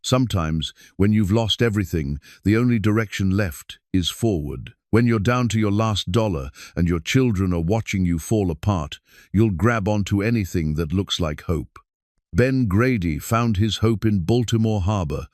Sometimes, when you've lost everything, the only direction left is forward. When you're down to your last dollar and your children are watching you fall apart, you'll grab onto anything that looks like hope. Ben Grady found his hope in Baltimore Harbor.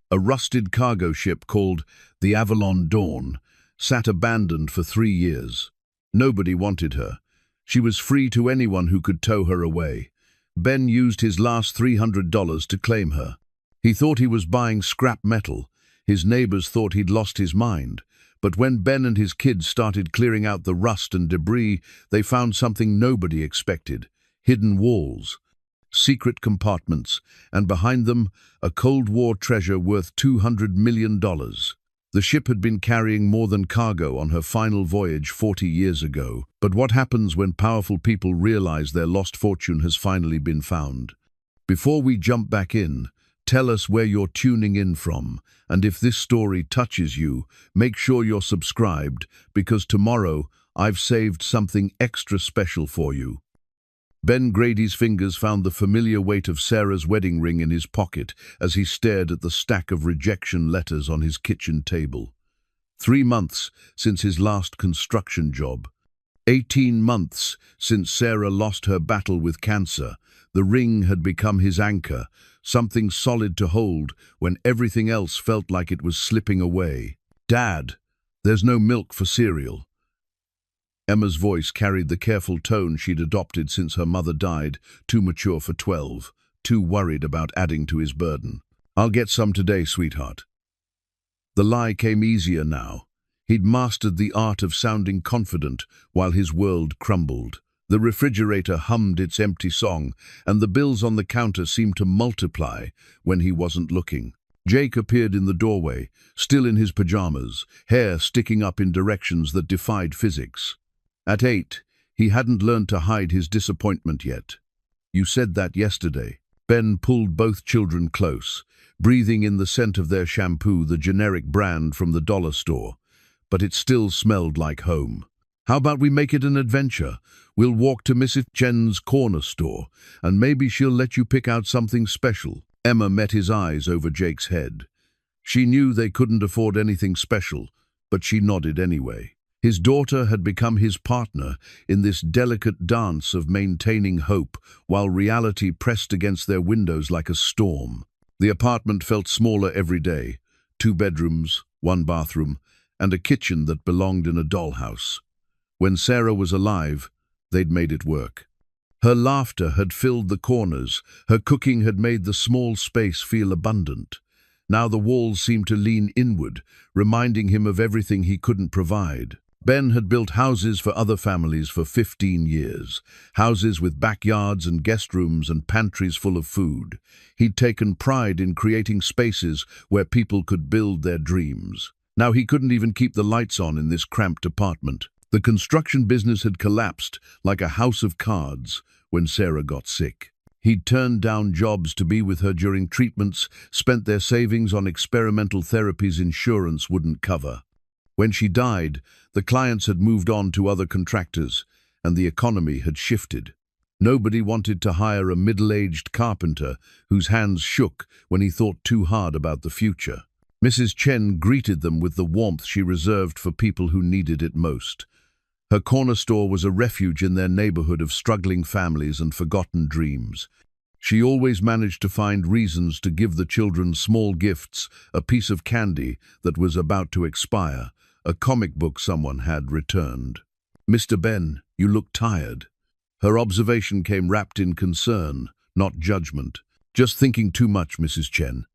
A rusted cargo ship called the Avalon Dawn sat abandoned for 3 years. Nobody wanted her. She was free to anyone who could tow her away. Ben used his last $300 to claim her. He thought he was buying scrap metal. His neighbors thought he'd lost his mind. But when Ben and his kids started clearing out the rust and debris, they found something nobody expected: hidden walls, secret compartments, and behind them, a Cold War treasure worth $200 million. The ship had been carrying more than cargo on her final voyage 40 years ago. But what happens when powerful people realize their lost fortune has finally been found? Before we jump back in, tell us where you're tuning in from, and if this story touches you, make sure you're subscribed, because tomorrow I've saved something extra special for you. Ben Grady's fingers found the familiar weight of Sarah's wedding ring in his pocket as he stared at the stack of rejection letters on his kitchen table. 3 months since his last construction job. 18 months since Sarah lost her battle with cancer. The ring had become his anchor, something solid to hold when everything else felt like it was slipping away. "Dad, there's no milk for cereal." Emma's voice carried the careful tone she'd adopted since her mother died, too mature for 12, too worried about adding to his burden. "I'll get some today, sweetheart." The lie came easier now. He'd mastered the art of sounding confident while his world crumbled. The refrigerator hummed its empty song, and the bills on the counter seemed to multiply when he wasn't looking. Jake appeared in the doorway, still in his pajamas, hair sticking up in directions that defied physics. At 8, he hadn't learned to hide his disappointment yet. "You said that yesterday." Ben pulled both children close, breathing in the scent of their shampoo, the generic brand from the dollar store. But it still smelled like home. "How about we make it an adventure? We'll walk to Mrs. Chen's corner store, and maybe she'll let you pick out something special." Emma met his eyes over Jake's head. She knew they couldn't afford anything special, but she nodded anyway. His daughter had become his partner in this delicate dance of maintaining hope while reality pressed against their windows like a storm. The apartment felt smaller every day: 2 bedrooms, 1 bathroom, and a kitchen that belonged in a dollhouse. When Sarah was alive, they'd made it work. Her laughter had filled the corners, her cooking had made the small space feel abundant. Now the walls seemed to lean inward, reminding him of everything he couldn't provide. Ben had built houses for other families for 15 years, houses with backyards and guest rooms and pantries full of food. He'd taken pride in creating spaces where people could build their dreams. Now he couldn't even keep the lights on in this cramped apartment. The construction business had collapsed like a house of cards when Sarah got sick. He'd turned down jobs to be with her during treatments, spent their savings on experimental therapies insurance wouldn't cover. When she died, the clients had moved on to other contractors, and the economy had shifted. Nobody wanted to hire a middle-aged carpenter whose hands shook when he thought too hard about the future. Mrs. Chen greeted them with the warmth she reserved for people who needed it most. Her corner store was a refuge in their neighborhood of struggling families and forgotten dreams. She always managed to find reasons to give the children small gifts: a piece of candy that was about to expire, a comic book someone had returned. "Mr. Ben, you look tired." Her observation came wrapped in concern, not judgment. "Just thinking too much, Mrs. Chen."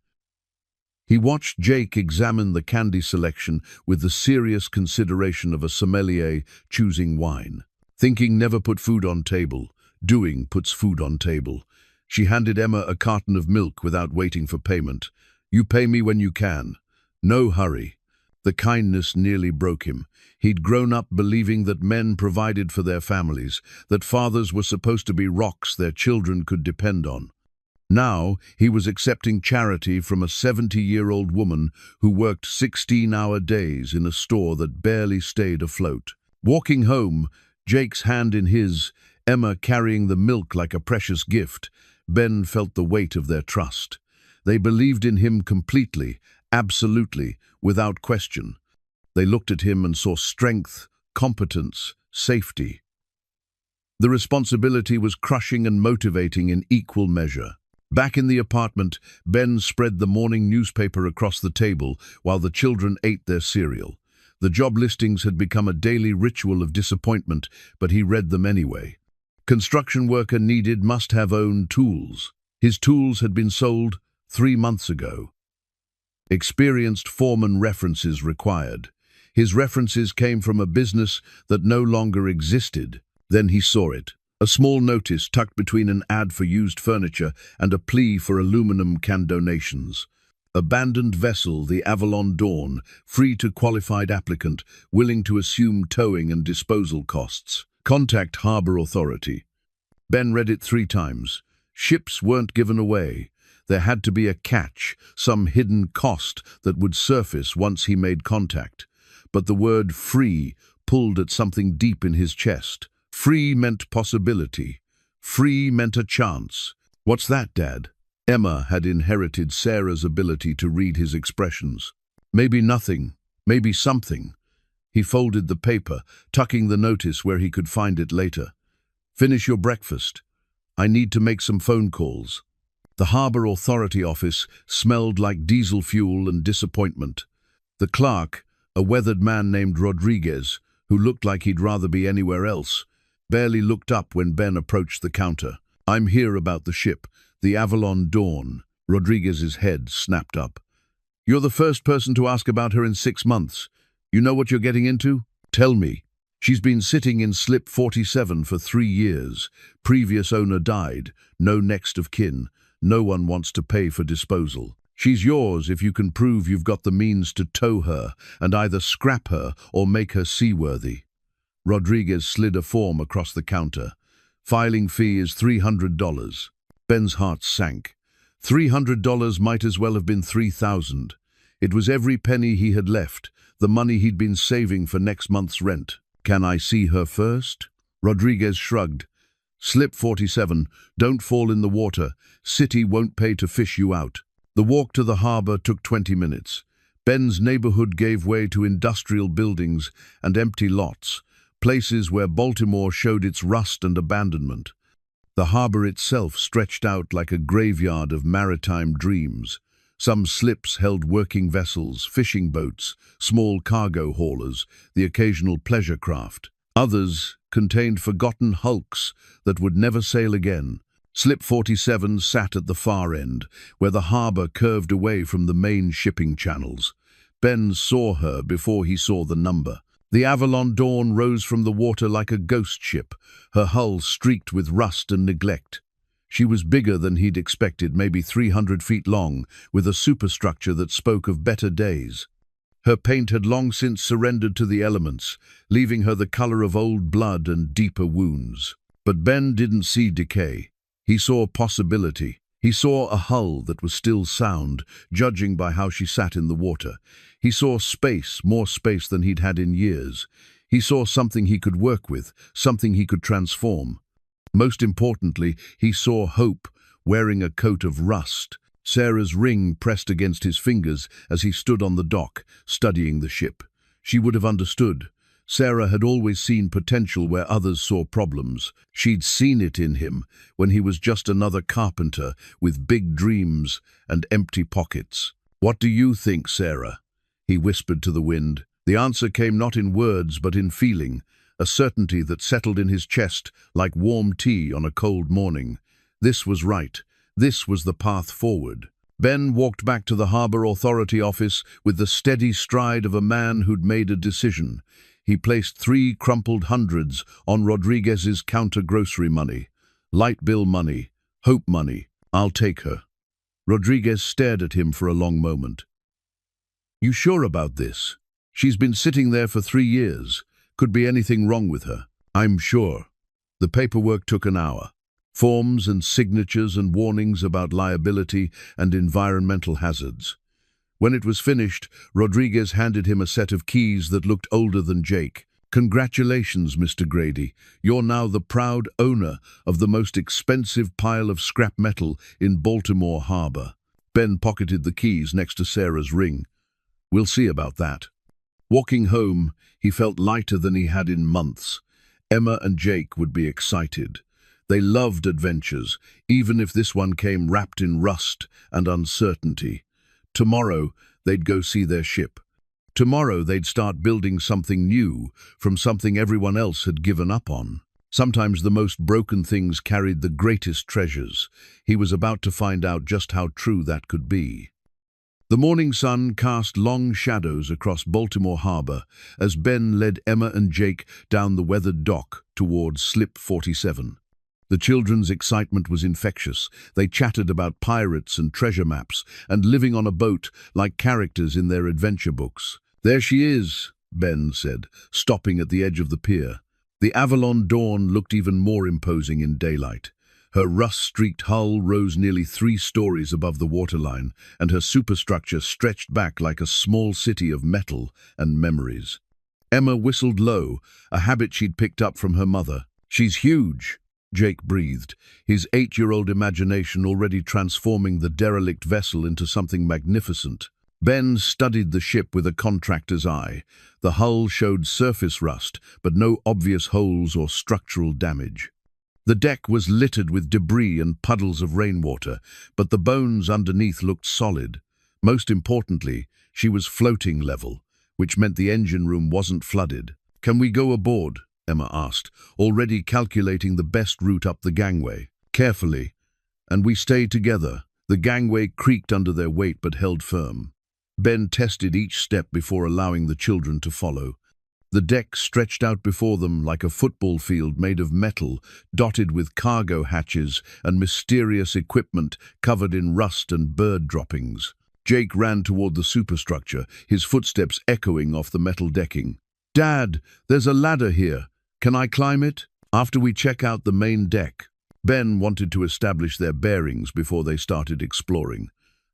He watched Jake examine the candy selection with the serious consideration of a sommelier choosing wine. Thinking never put food on table. Doing puts food on table. She handed Emma a carton of milk without waiting for payment. "You pay me when you can. No hurry." The kindness nearly broke him. He'd grown up believing that men provided for their families, that fathers were supposed to be rocks their children could depend on. Now he was accepting charity from a 70-year-old woman who worked 16-hour days in a store that barely stayed afloat. Walking home, Jake's hand in his, Emma carrying the milk like a precious gift, Ben felt the weight of their trust. They believed in him completely, absolutely, without question. They looked at him and saw strength, competence, safety. The responsibility was crushing and motivating in equal measure. Back in the apartment, Ben spread the morning newspaper across the table while the children ate their cereal. The job listings had become a daily ritual of disappointment, but he read them anyway. Construction worker needed must-have own tools. His tools had been sold 3 months ago. Experienced foreman references required. His references came from a business that no longer existed. Then he saw it. A small notice tucked between an ad for used furniture and a plea for aluminum can donations. Abandoned vessel, the Avalon Dawn, free to qualified applicant, willing to assume towing and disposal costs. Contact Harbor Authority. Ben read it 3 times. Ships weren't given away. There had to be a catch, some hidden cost that would surface once he made contact. But the word free pulled at something deep in his chest. Free meant possibility. Free meant a chance. What's that, Dad? Emma had inherited Sarah's ability to read his expressions. Maybe nothing, maybe something. He folded the paper, tucking the notice where he could find it later. Finish your breakfast. I need to make some phone calls. The Harbor Authority office smelled like diesel fuel and disappointment. The clerk, a weathered man named Rodriguez, who looked like he'd rather be anywhere else, barely looked up when Ben approached the counter. I'm here about the ship, the Avalon Dawn. Rodriguez's head snapped up. You're the first person to ask about her in 6 months. You know what you're getting into? Tell me. She's been sitting in slip 47 for 3 years. Previous owner died. No next of kin. No one wants to pay for disposal. She's yours if you can prove you've got the means to tow her and either scrap her or make her seaworthy. Rodriguez slid a form across the counter. Filing fee is $300. Ben's heart sank. $300 might as well have been $3,000. It was every penny he had left, the money he'd been saving for next month's rent. Can I see her first? Rodriguez shrugged. Slip 47, don't fall in the water. City won't pay to fish you out. The walk to the harbor took 20 minutes. Ben's neighborhood gave way to industrial buildings and empty lots, places where Baltimore showed its rust and abandonment. The harbor itself stretched out like a graveyard of maritime dreams. Some slips held working vessels, fishing boats, small cargo haulers, the occasional pleasure craft. Others contained forgotten hulks that would never sail again. Slip 47 sat at the far end, where the harbor curved away from the main shipping channels. Ben saw her before he saw the number. The Avalon Dawn rose from the water like a ghost ship, her hull streaked with rust and neglect. She was bigger than he'd expected, maybe 300 feet long, with a superstructure that spoke of better days. Her paint had long since surrendered to the elements, leaving her the color of old blood and deeper wounds. But Ben didn't see decay. He saw possibility. He saw a hull that was still sound, judging by how she sat in the water. He saw space, more space than he'd had in years. He saw something he could work with, something he could transform. Most importantly, he saw hope, wearing a coat of rust. Sarah's ring pressed against his fingers as he stood on the dock, studying the ship. She would have understood. Sarah had always seen potential where others saw problems. She'd seen it in him when he was just another carpenter with big dreams and empty pockets. What do you think, Sarah? He whispered to the wind. The answer came not in words but in feeling, a certainty that settled in his chest like warm tea on a cold morning. This was right. This was the path forward. Ben walked back to the Harbor Authority office with the steady stride of a man who'd made a decision. He placed 3 crumpled hundreds on Rodriguez's counter-grocery money. Light bill money, hope money. I'll take her. Rodriguez stared at him for a long moment. You sure about this? She's been sitting there for 3 years. Could be anything wrong with her. I'm sure. The paperwork took an hour. Forms and signatures and warnings about liability and environmental hazards. When it was finished, Rodriguez handed him a set of keys that looked older than Jake. Congratulations, Mr. Grady. You're now the proud owner of the most expensive pile of scrap metal in Baltimore Harbor. Ben pocketed the keys next to Sarah's ring. We'll see about that. Walking home, he felt lighter than he had in months. Emma and Jake would be excited. They loved adventures, even if this one came wrapped in rust and uncertainty. Tomorrow, they'd go see their ship. Tomorrow, they'd start building something new from something everyone else had given up on. Sometimes the most broken things carried the greatest treasures. He was about to find out just how true that could be. The morning sun cast long shadows across Baltimore Harbor as Ben led Emma and Jake down the weathered dock towards Slip 47. The children's excitement was infectious. They chatted about pirates and treasure maps and living on a boat like characters in their adventure books. "There she is," Ben said, stopping at the edge of the pier. The Avalon Dawn looked even more imposing in daylight. Her rust-streaked hull rose nearly 3 stories above the waterline, and her superstructure stretched back like a small city of metal and memories. Emma whistled low, a habit she'd picked up from her mother. "She's huge," Jake breathed, his 8-year-old imagination already transforming the derelict vessel into something magnificent. Ben studied the ship with a contractor's eye. The hull showed surface rust, but no obvious holes or structural damage. The deck was littered with debris and puddles of rainwater, but the bones underneath looked solid. Most importantly, she was floating level, which meant the engine room wasn't flooded. "Can we go aboard?" Emma asked, already calculating the best route up the gangway. "Carefully, and we stay together." The gangway creaked under their weight but held firm. Ben tested each step before allowing the children to follow. The deck stretched out before them like a football field made of metal, dotted with cargo hatches and mysterious equipment covered in rust and bird droppings. Jake ran toward the superstructure, his footsteps echoing off the metal decking. "Dad, there's a ladder here. Can I climb it?" "After we check out the main deck." Ben wanted to establish their bearings before they started exploring.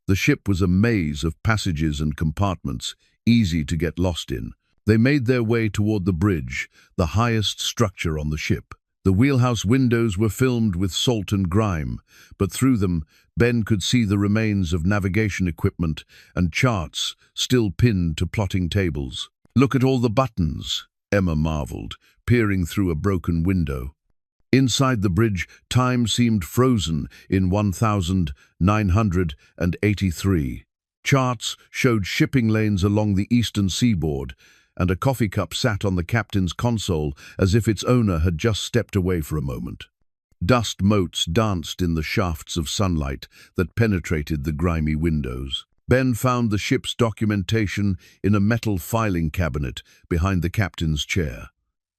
The ship was a maze of passages and compartments, easy to get lost in. They made their way toward the bridge, the highest structure on the ship. The wheelhouse windows were filmed with salt and grime, but through them, Ben could see the remains of navigation equipment and charts still pinned to plotting tables. "Look at all the buttons," Emma marveled, peering through a broken window. Inside the bridge, time seemed frozen in 1983. Charts showed shipping lanes along the eastern seaboard, and a coffee cup sat on the captain's console as if its owner had just stepped away for a moment. Dust motes danced in the shafts of sunlight that penetrated the grimy windows. Ben found the ship's documentation in a metal filing cabinet behind the captain's chair.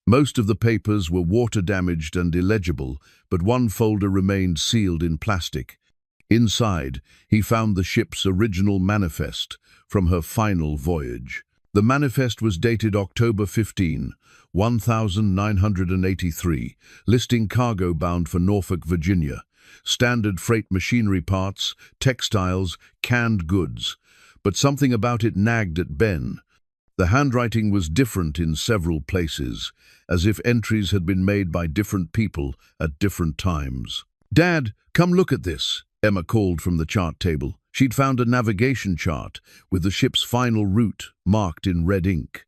Most of the papers were water-damaged and illegible, but one folder remained sealed in plastic. Inside, he found the ship's original manifest from her final voyage. The manifest was dated October 15, 1983, listing cargo bound for Norfolk, Virginia. Standard freight machinery parts, textiles, canned goods. But something about it nagged at Ben. The handwriting was different in several places, as if entries had been made by different people at different times. "Dad, come look at this," Emma called from the chart table. She'd found a navigation chart with the ship's final route marked in red ink.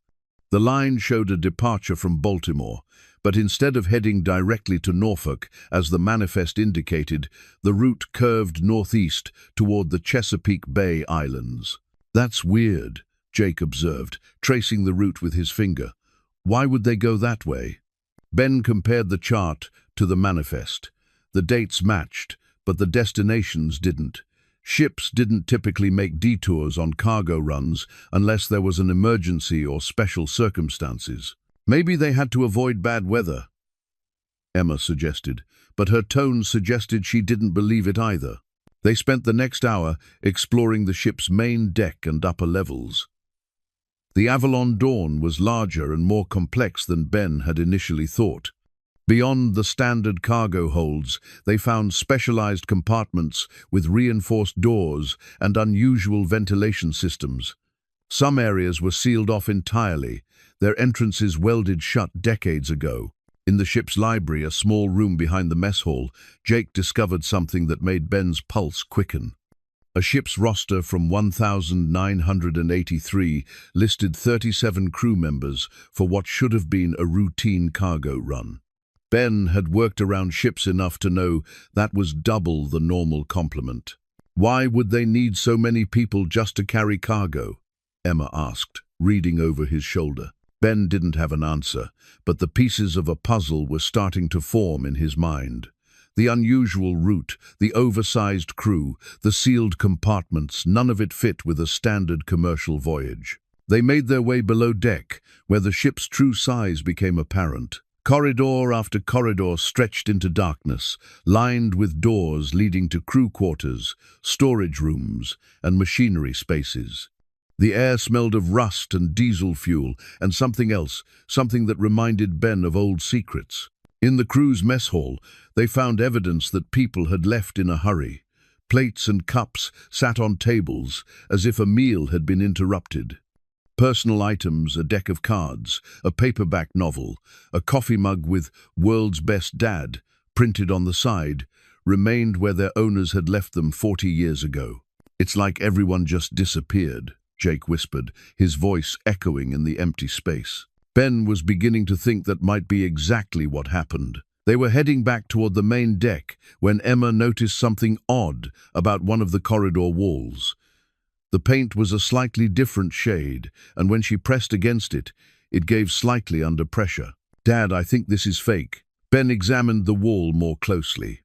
The line showed a departure from Baltimore, but instead of heading directly to Norfolk, as the manifest indicated, the route curved northeast toward the Chesapeake Bay Islands. "That's weird," Jake observed, tracing the route with his finger. "Why would they go that way?" Ben compared the chart to the manifest. The dates matched, but the destinations didn't. Ships didn't typically make detours on cargo runs unless there was an emergency or special circumstances. "Maybe they had to avoid bad weather," Emma suggested, but her tone suggested she didn't believe it either. They spent the next hour exploring the ship's main deck and upper levels. The Avalon Dawn was larger and more complex than Ben had initially thought. Beyond the standard cargo holds, they found specialized compartments with reinforced doors and unusual ventilation systems. Some areas were sealed off entirely, their entrances welded shut decades ago. In the ship's library, a small room behind the mess hall, Jake discovered something that made Ben's pulse quicken. A ship's roster from 1,983 listed 37 crew members for what should have been a routine cargo run. Ben had worked around ships enough to know that was double the normal complement. Why would they need so many people just to carry cargo? Emma asked, reading over his shoulder. Ben didn't have an answer, but the pieces of a puzzle were starting to form in his mind. The unusual route, the oversized crew, the sealed compartments, none of it fit with a standard commercial voyage. They made their way below deck, where the ship's true size became apparent. Corridor after corridor stretched into darkness, lined with doors leading to crew quarters, storage rooms, and machinery spaces. The air smelled of rust and diesel fuel, and something else, something that reminded Ben of old secrets. In the crew's mess hall, they found evidence that people had left in a hurry. Plates and cups sat on tables, as if a meal had been interrupted. Personal items, a deck of cards, a paperback novel, a coffee mug with "World's Best Dad" printed on the side, remained where their owners had left them 40 years ago. "It's like everyone just disappeared," Jake whispered, his voice echoing in the empty space. Ben was beginning to think that might be exactly what happened. They were heading back toward the main deck when Emma noticed something odd about one of the corridor walls. The paint was a slightly different shade, and when she pressed against it, it gave slightly under pressure. "Dad, I think this is fake." Ben examined the wall more closely.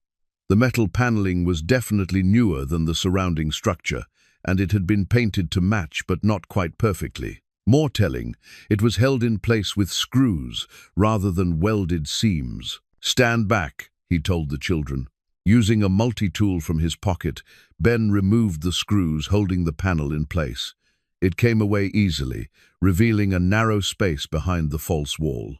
The metal paneling was definitely newer than the surrounding structure, and it had been painted to match but not quite perfectly. More telling, it was held in place with screws rather than welded seams. "Stand back," he told the children. Using a multi-tool from his pocket, Ben removed the screws holding the panel in place. It came away easily, revealing a narrow space behind the false wall.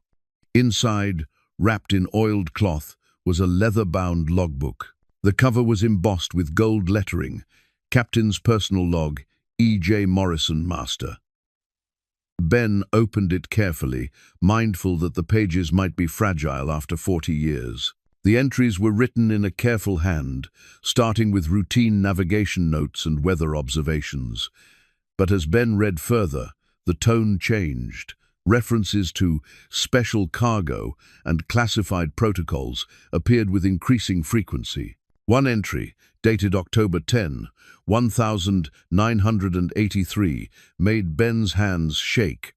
Inside, wrapped in oiled cloth, was a leather-bound logbook. The cover was embossed with gold lettering, "Captain's Personal Log, E.J. Morrison, Master." Ben opened it carefully, mindful that the pages might be fragile after 40 years. The entries were written in a careful hand, starting with routine navigation notes and weather observations. But as Ben read further, the tone changed. References to special cargo and classified protocols appeared with increasing frequency. One entry, dated October 10, 1983, made Ben's hands shake.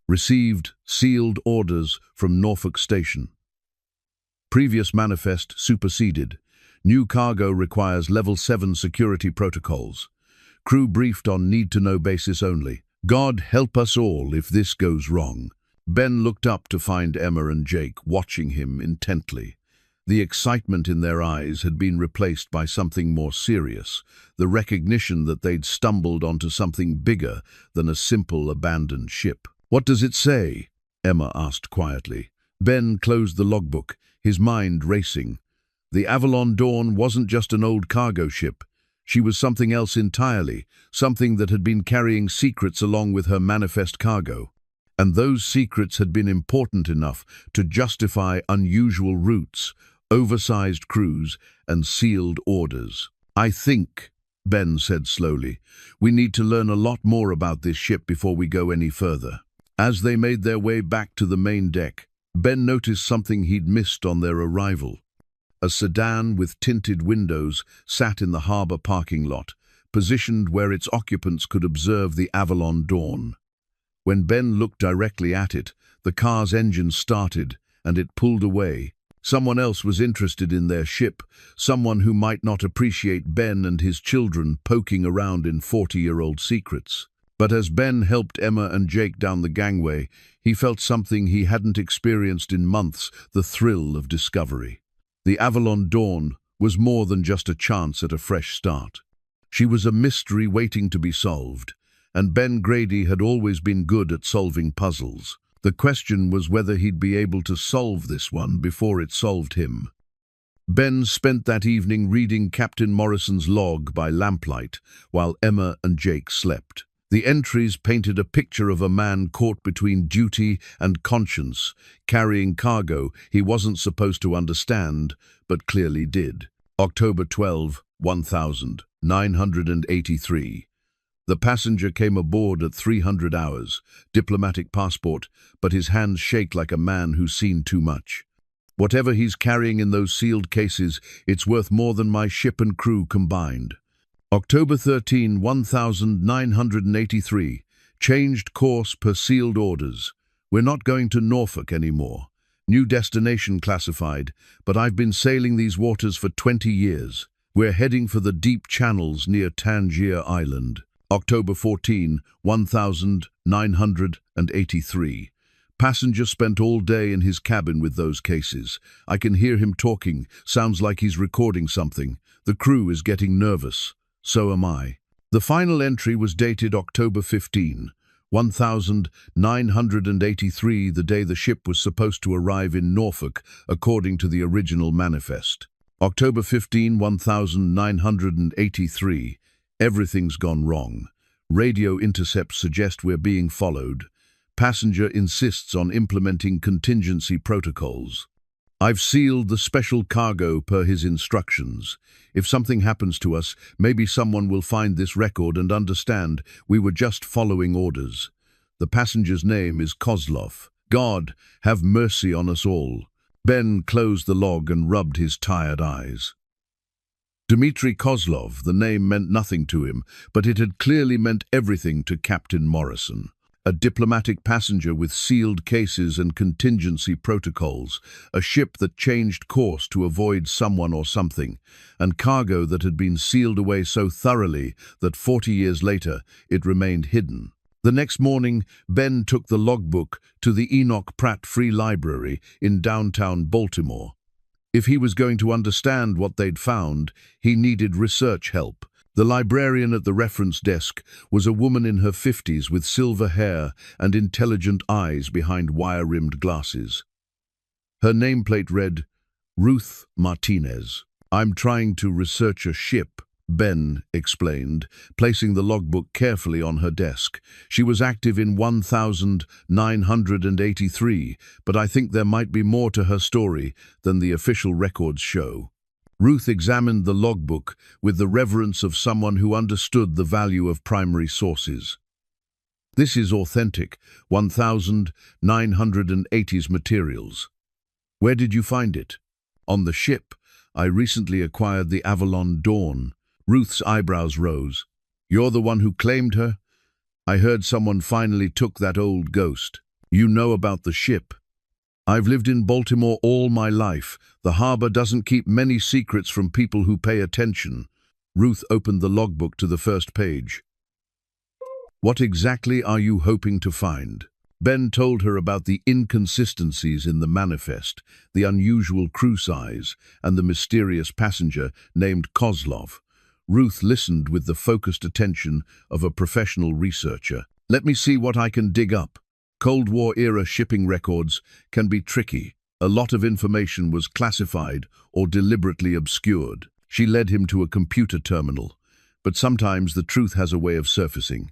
Received sealed orders from Norfolk Station. Previous manifest superseded. New cargo requires Level 7 security protocols. Crew briefed on need-to-know basis only. God help us all if this goes wrong. Ben looked up to find Emma and Jake watching him intently. The excitement in their eyes had been replaced by something more serious, the recognition that they'd stumbled onto something bigger than a simple abandoned ship. "What does it say?" Emma asked quietly. Ben closed the logbook, his mind racing. The Avalon Dawn wasn't just an old cargo ship. She was something else entirely, something that had been carrying secrets along with her manifest cargo. And those secrets had been important enough to justify unusual routes, oversized crews, and sealed orders. "I think," Ben said slowly, "we need to learn a lot more about this ship before we go any further." As they made their way back to the main deck, Ben noticed something he'd missed on their arrival. A sedan with tinted windows sat in the harbor parking lot, positioned where its occupants could observe the Avalon Dawn. When Ben looked directly at it, the car's engine started, and it pulled away. Someone else was interested in their ship, someone who might not appreciate Ben and his children poking around in 40-year-old secrets. But as Ben helped Emma and Jake down the gangway, he felt something he hadn't experienced in months, the thrill of discovery. The Avalon Dawn was more than just a chance at a fresh start. She was a mystery waiting to be solved, and Ben Grady had always been good at solving puzzles. The question was whether he'd be able to solve this one before it solved him. Ben spent that evening reading Captain Morrison's log by lamplight, while Emma and Jake slept. The entries painted a picture of a man caught between duty and conscience, carrying cargo he wasn't supposed to understand, but clearly did. October 12, 1000. 983. The passenger came aboard at 300 hours, diplomatic passport, but his hands shake like a man who's seen too much. Whatever he's carrying in those sealed cases, it's worth more than my ship and crew combined. October 13, 1983. Changed course per sealed orders. We're not going to Norfolk anymore. New destination classified, but I've been sailing these waters for 20 years. We're heading for the deep channels near Tangier Island. October 14, 1983. Passenger spent all day in his cabin with those cases. I can hear him talking, sounds like he's recording something. The crew is getting nervous. So am I. The final entry was dated October 15, 1983, the day the ship was supposed to arrive in Norfolk, according to the original manifest. October 15, 1983. Everything's gone wrong. Radio intercepts suggest we're being followed. Passenger insists on implementing contingency protocols. I've sealed the special cargo per his instructions. If something happens to us, maybe someone will find this record and understand we were just following orders. The passenger's name is Kozlov. God, have mercy on us all. Ben closed the log and rubbed his tired eyes. Dmitry Kozlov, the name meant nothing to him, but it had clearly meant everything to Captain Morrison. A diplomatic passenger with sealed cases and contingency protocols, a ship that changed course to avoid someone or something, and cargo that had been sealed away so thoroughly that 40 years later it remained hidden. The next morning, Ben took the logbook to the Enoch Pratt Free Library in downtown Baltimore. If he was going to understand what they'd found, he needed research help. The librarian at the reference desk was a woman in her 50s with silver hair and intelligent eyes behind wire-rimmed glasses. Her nameplate read, Ruth Martinez. I'm trying to research a ship, Ben explained, placing the logbook carefully on her desk. She was active in 1983, but I think there might be more to her story than the official records show. Ruth examined the logbook with the reverence of someone who understood the value of primary sources. This is authentic, 1980s materials. Where did you find it? On the ship. I recently acquired the Avalon Dawn. Ruth's eyebrows rose. You're the one who claimed her? I heard someone finally took that old ghost. You know about the ship. I've lived in Baltimore all my life. The harbor doesn't keep many secrets from people who pay attention. Ruth opened the logbook to the first page. What exactly are you hoping to find? Ben told her about the inconsistencies in the manifest, the unusual crew size, and the mysterious passenger named Kozlov. Ruth listened with the focused attention of a professional researcher. Let me see what I can dig up. Cold War-era shipping records can be tricky. A lot of information was classified or deliberately obscured. She led him to a computer terminal, but sometimes the truth has a way of surfacing.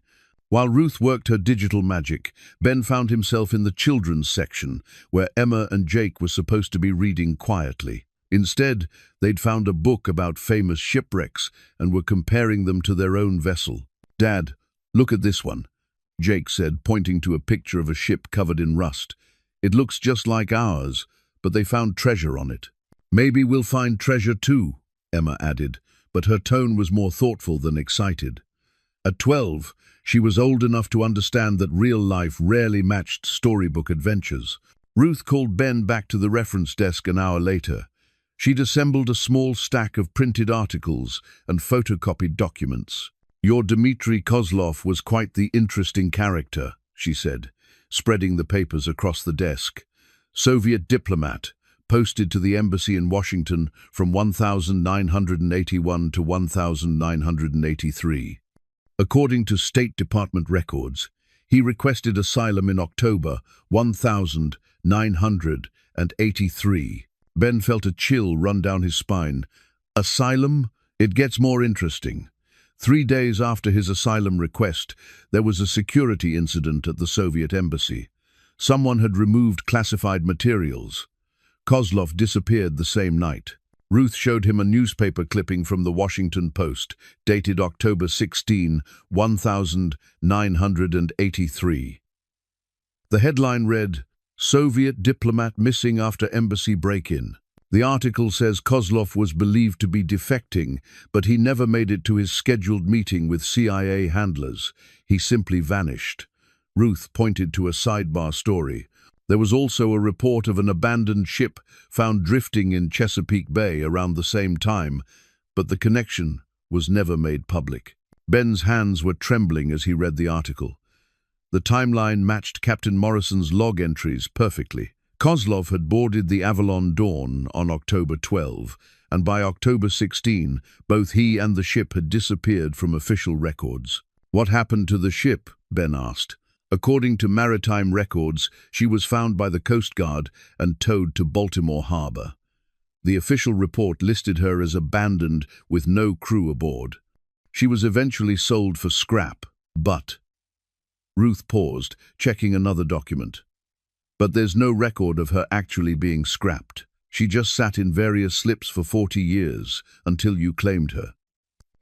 While Ruth worked her digital magic, Ben found himself in the children's section, where Emma and Jake were supposed to be reading quietly. Instead, they'd found a book about famous shipwrecks and were comparing them to their own vessel. Dad, look at this one, Jake said, pointing to a picture of a ship covered in rust. It looks just like ours, but they found treasure on it. Maybe we'll find treasure too, Emma added, but her tone was more thoughtful than excited. At 12, she was old enough to understand that real life rarely matched storybook adventures. Ruth called Ben back to the reference desk an hour later. She'd assembled a small stack of printed articles and photocopied documents. Your Dmitry Kozlov was quite the interesting character, she said, spreading the papers across the desk. Soviet diplomat, posted to the embassy in Washington from 1981 to 1983. According to State Department records, he requested asylum in October 1983. Ben felt a chill run down his spine. Asylum? It gets more interesting. 3 days after his asylum request, there was a security incident at the Soviet embassy. Someone had removed classified materials. Kozlov disappeared the same night. Ruth showed him a newspaper clipping from the Washington Post, dated October 16, 1983. The headline read, "Soviet diplomat missing after embassy break-in." The article says Kozlov was believed to be defecting, but he never made it to his scheduled meeting with CIA handlers. He simply vanished. Ruth pointed to a sidebar story. There was also a report of an abandoned ship found drifting in Chesapeake Bay around the same time, but the connection was never made public. Ben's hands were trembling as he read the article. The timeline matched Captain Morrison's log entries perfectly. Kozlov had boarded the Avalon Dawn on October 12, and by October 16, both he and the ship had disappeared from official records. "What happened to the ship?" Ben asked. According to maritime records, she was found by the Coast Guard and towed to Baltimore Harbor. The official report listed her as abandoned with no crew aboard. She was eventually sold for scrap, but... Ruth paused, checking another document. But there's no record of her actually being scrapped. She just sat in various slips for 40 years, until you claimed her.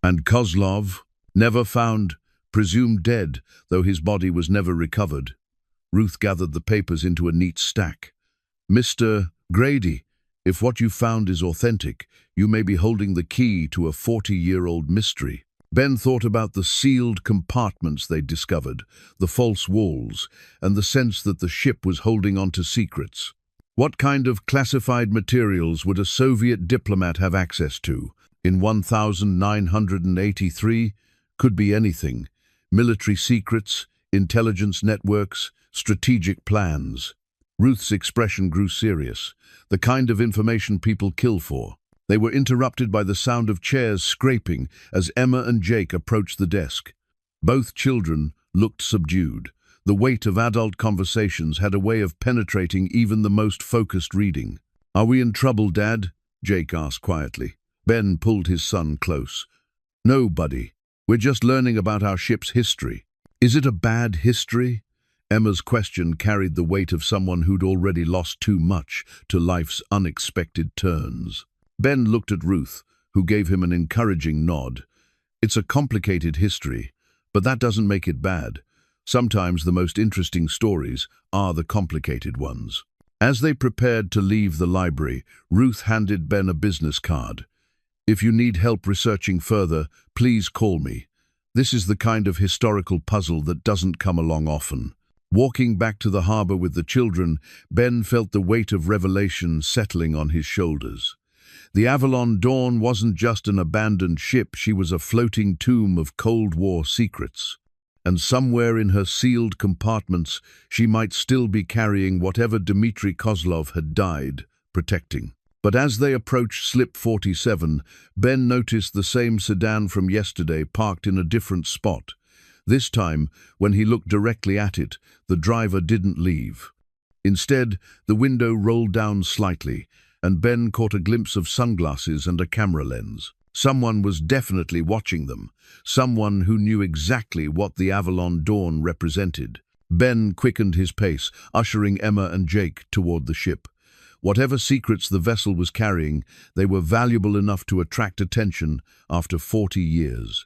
And Kozlov? Never found, presumed dead, though his body was never recovered. Ruth gathered the papers into a neat stack. "Mr. Grady, if what you found is authentic, you may be holding the key to a 40-year-old mystery." Ben thought about the sealed compartments they'd discovered, the false walls, and the sense that the ship was holding on to secrets. What kind of classified materials would a Soviet diplomat have access to? In 1983, could be anything. Military secrets, intelligence networks, strategic plans. Ruth's expression grew serious. The kind of information people kill for. They were interrupted by the sound of chairs scraping as Emma and Jake approached the desk. Both children looked subdued. The weight of adult conversations had a way of penetrating even the most focused reading. "Are we in trouble, Dad?" Jake asked quietly. Ben pulled his son close. "No, buddy. We're just learning about our ship's history." "Is it a bad history?" Emma's question carried the weight of someone who'd already lost too much to life's unexpected turns. Ben looked at Ruth, who gave him an encouraging nod. "It's a complicated history, but that doesn't make it bad. Sometimes the most interesting stories are the complicated ones." As they prepared to leave the library, Ruth handed Ben a business card. "If you need help researching further, please call me. This is the kind of historical puzzle that doesn't come along often." Walking back to the harbor with the children, Ben felt the weight of revelation settling on his shoulders. The Avalon Dawn wasn't just an abandoned ship, she was a floating tomb of Cold War secrets. And somewhere in her sealed compartments, she might still be carrying whatever Dmitry Kozlov had died protecting. But as they approached Slip 47, Ben noticed the same sedan from yesterday parked in a different spot. This time, when he looked directly at it, the driver didn't leave. Instead, the window rolled down slightly, and Ben caught a glimpse of sunglasses and a camera lens. Someone was definitely watching them, someone who knew exactly what the Avalon Dawn represented. Ben quickened his pace, ushering Emma and Jake toward the ship. Whatever secrets the vessel was carrying, they were valuable enough to attract attention after 40 years.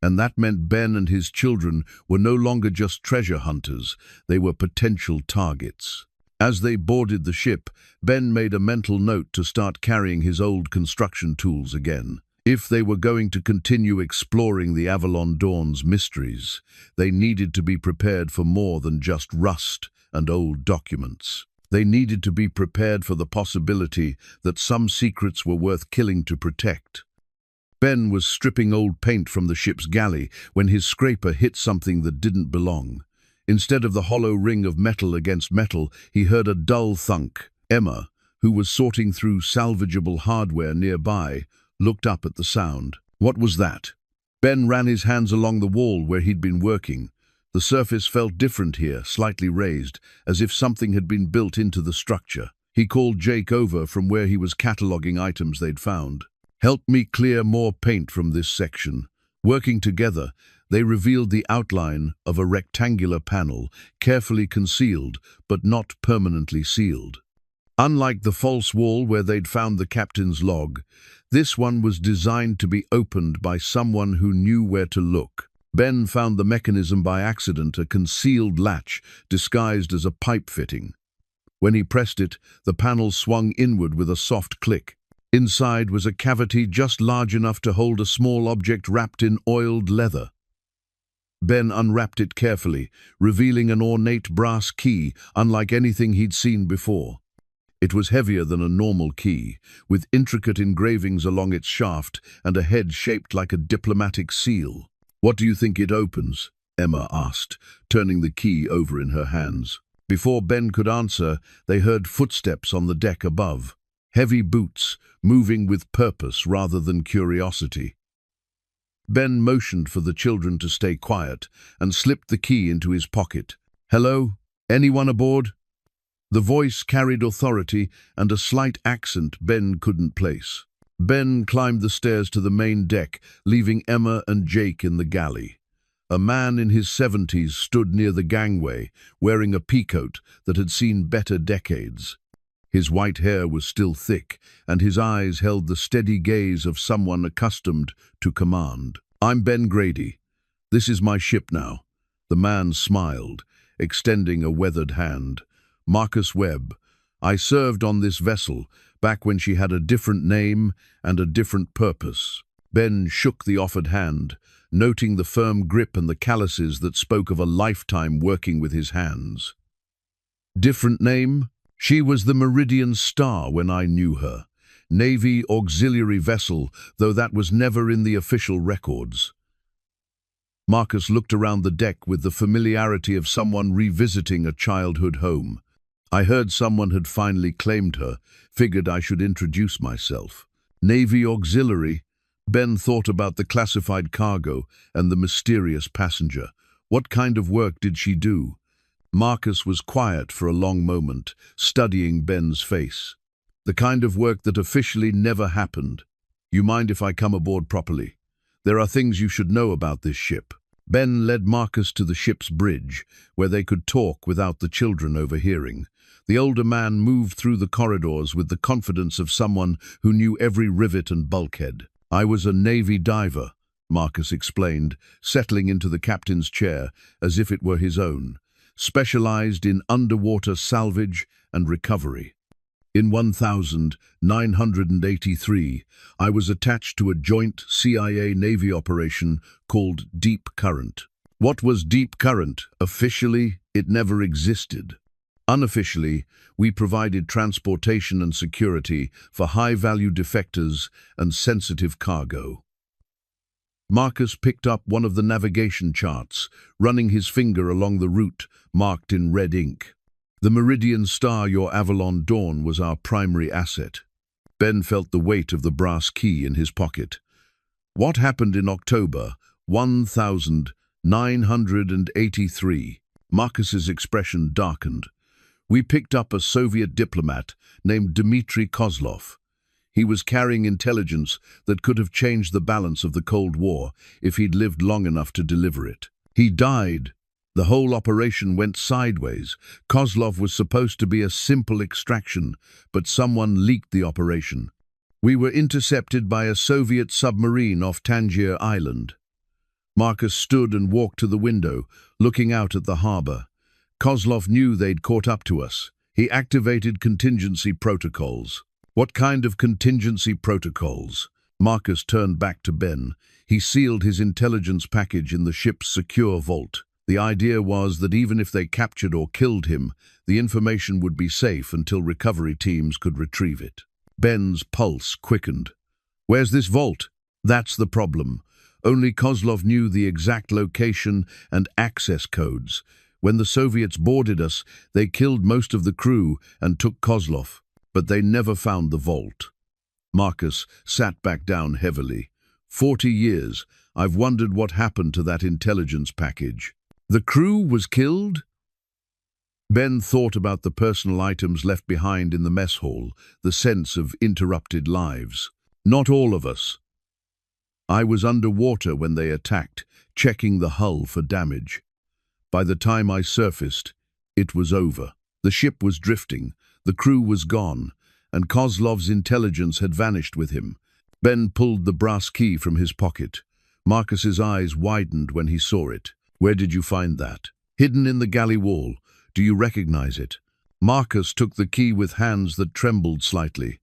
And that meant Ben and his children were no longer just treasure hunters, they were potential targets. As they boarded the ship, Ben made a mental note to start carrying his old construction tools again. If they were going to continue exploring the Avalon Dawn's mysteries, they needed to be prepared for more than just rust and old documents. They needed to be prepared for the possibility that some secrets were worth killing to protect. Ben was stripping old paint from the ship's galley when his scraper hit something that didn't belong. Instead of the hollow ring of metal against metal, he heard a dull thunk. Emma, who was sorting through salvageable hardware nearby, looked up at the sound. What was that? Ben ran his hands along the wall where he'd been working. The surface felt different here, slightly raised, as if something had been built into the structure. He called Jake over from where he was cataloging items they'd found. "Help me clear more paint from this section." Working together, they revealed the outline of a rectangular panel, carefully concealed but not permanently sealed. Unlike the false wall where they'd found the captain's log, this one was designed to be opened by someone who knew where to look. Ben found the mechanism by accident, a concealed latch disguised as a pipe fitting. When he pressed it, the panel swung inward with a soft click. Inside was a cavity just large enough to hold a small object wrapped in oiled leather. Ben unwrapped it carefully, revealing an ornate brass key unlike anything he'd seen before. It was heavier than a normal key, with intricate engravings along its shaft and a head shaped like a diplomatic seal. "What do you think it opens?" Emma asked, turning the key over in her hands. Before Ben could answer, they heard footsteps on the deck above. Heavy boots, moving with purpose rather than curiosity. Ben motioned for the children to stay quiet and slipped the key into his pocket. "Hello? Anyone aboard?" The voice carried authority and a slight accent Ben couldn't place. Ben climbed the stairs to the main deck, leaving Emma and Jake in the galley. A man in his 70s stood near the gangway, wearing a peacoat that had seen better decades. His white hair was still thick, and his eyes held the steady gaze of someone accustomed to command. "I'm Ben Grady. This is my ship now." The man smiled, extending a weathered hand. "Marcus Webb. I served on this vessel, back when she had a different name and a different purpose." Ben shook the offered hand, noting the firm grip and the calluses that spoke of a lifetime working with his hands. "Different name? She was the Meridian Star when I knew her. Navy auxiliary vessel, though that was never in the official records." Marcus looked around the deck with the familiarity of someone revisiting a childhood home. "I heard someone had finally claimed her, figured I should introduce myself." Navy auxiliary? Ben thought about the classified cargo and the mysterious passenger. What kind of work did she do? Marcus was quiet for a long moment, studying Ben's face. "The kind of work that officially never happened. You mind if I come aboard properly? There are things you should know about this ship." Ben led Marcus to the ship's bridge, where they could talk without the children overhearing. The older man moved through the corridors with the confidence of someone who knew every rivet and bulkhead. "I was a Navy diver," Marcus explained, settling into the captain's chair as if it were his own. "Specialized in underwater salvage and recovery. In 1983, I was attached to a joint CIA-Navy operation called Deep Current." What was Deep Current? Officially, it never existed. Unofficially, we provided transportation and security for high-value defectors and sensitive cargo. Marcus picked up one of the navigation charts, running his finger along the route marked in red ink. "The Meridian Star, your Avalon Dawn, was our primary asset." Ben felt the weight of the brass key in his pocket. "What happened in October 1983? Marcus's expression darkened. "We picked up a Soviet diplomat named Dmitry Kozlov. He was carrying intelligence that could have changed the balance of the Cold War if he'd lived long enough to deliver it. He died. The whole operation went sideways. Kozlov was supposed to be a simple extraction, but someone leaked the operation. We were intercepted by a Soviet submarine off Tangier Island." Marcus stood and walked to the window, looking out at the harbor. "Kozlov knew they'd caught up to us. He activated contingency protocols." "What kind of contingency protocols?" Marcus turned back to Ben. He sealed his intelligence package in the ship's secure vault. The idea was that even if they captured or killed him, the information would be safe until recovery teams could retrieve it. Ben's pulse quickened. "Where's this vault?" "That's the problem. Only Kozlov knew the exact location and access codes. When the Soviets boarded us, they killed most of the crew and took Kozlov, but they never found the vault." Marcus sat back down heavily. 40 years, I've wondered what happened to that intelligence package. The crew was killed? Ben thought about the personal items left behind in the mess hall, the sense of interrupted lives. "Not all of us. I was underwater when they attacked, checking the hull for damage. By the time I surfaced, it was over. The ship was drifting, The crew was gone, and Kozlov's intelligence had vanished with him. Ben pulled the brass key from his pocket. Marcus's eyes widened when he saw it. "Where did you find that?" "Hidden in the galley wall. Do you recognize it?" Marcus took the key with hands that trembled slightly.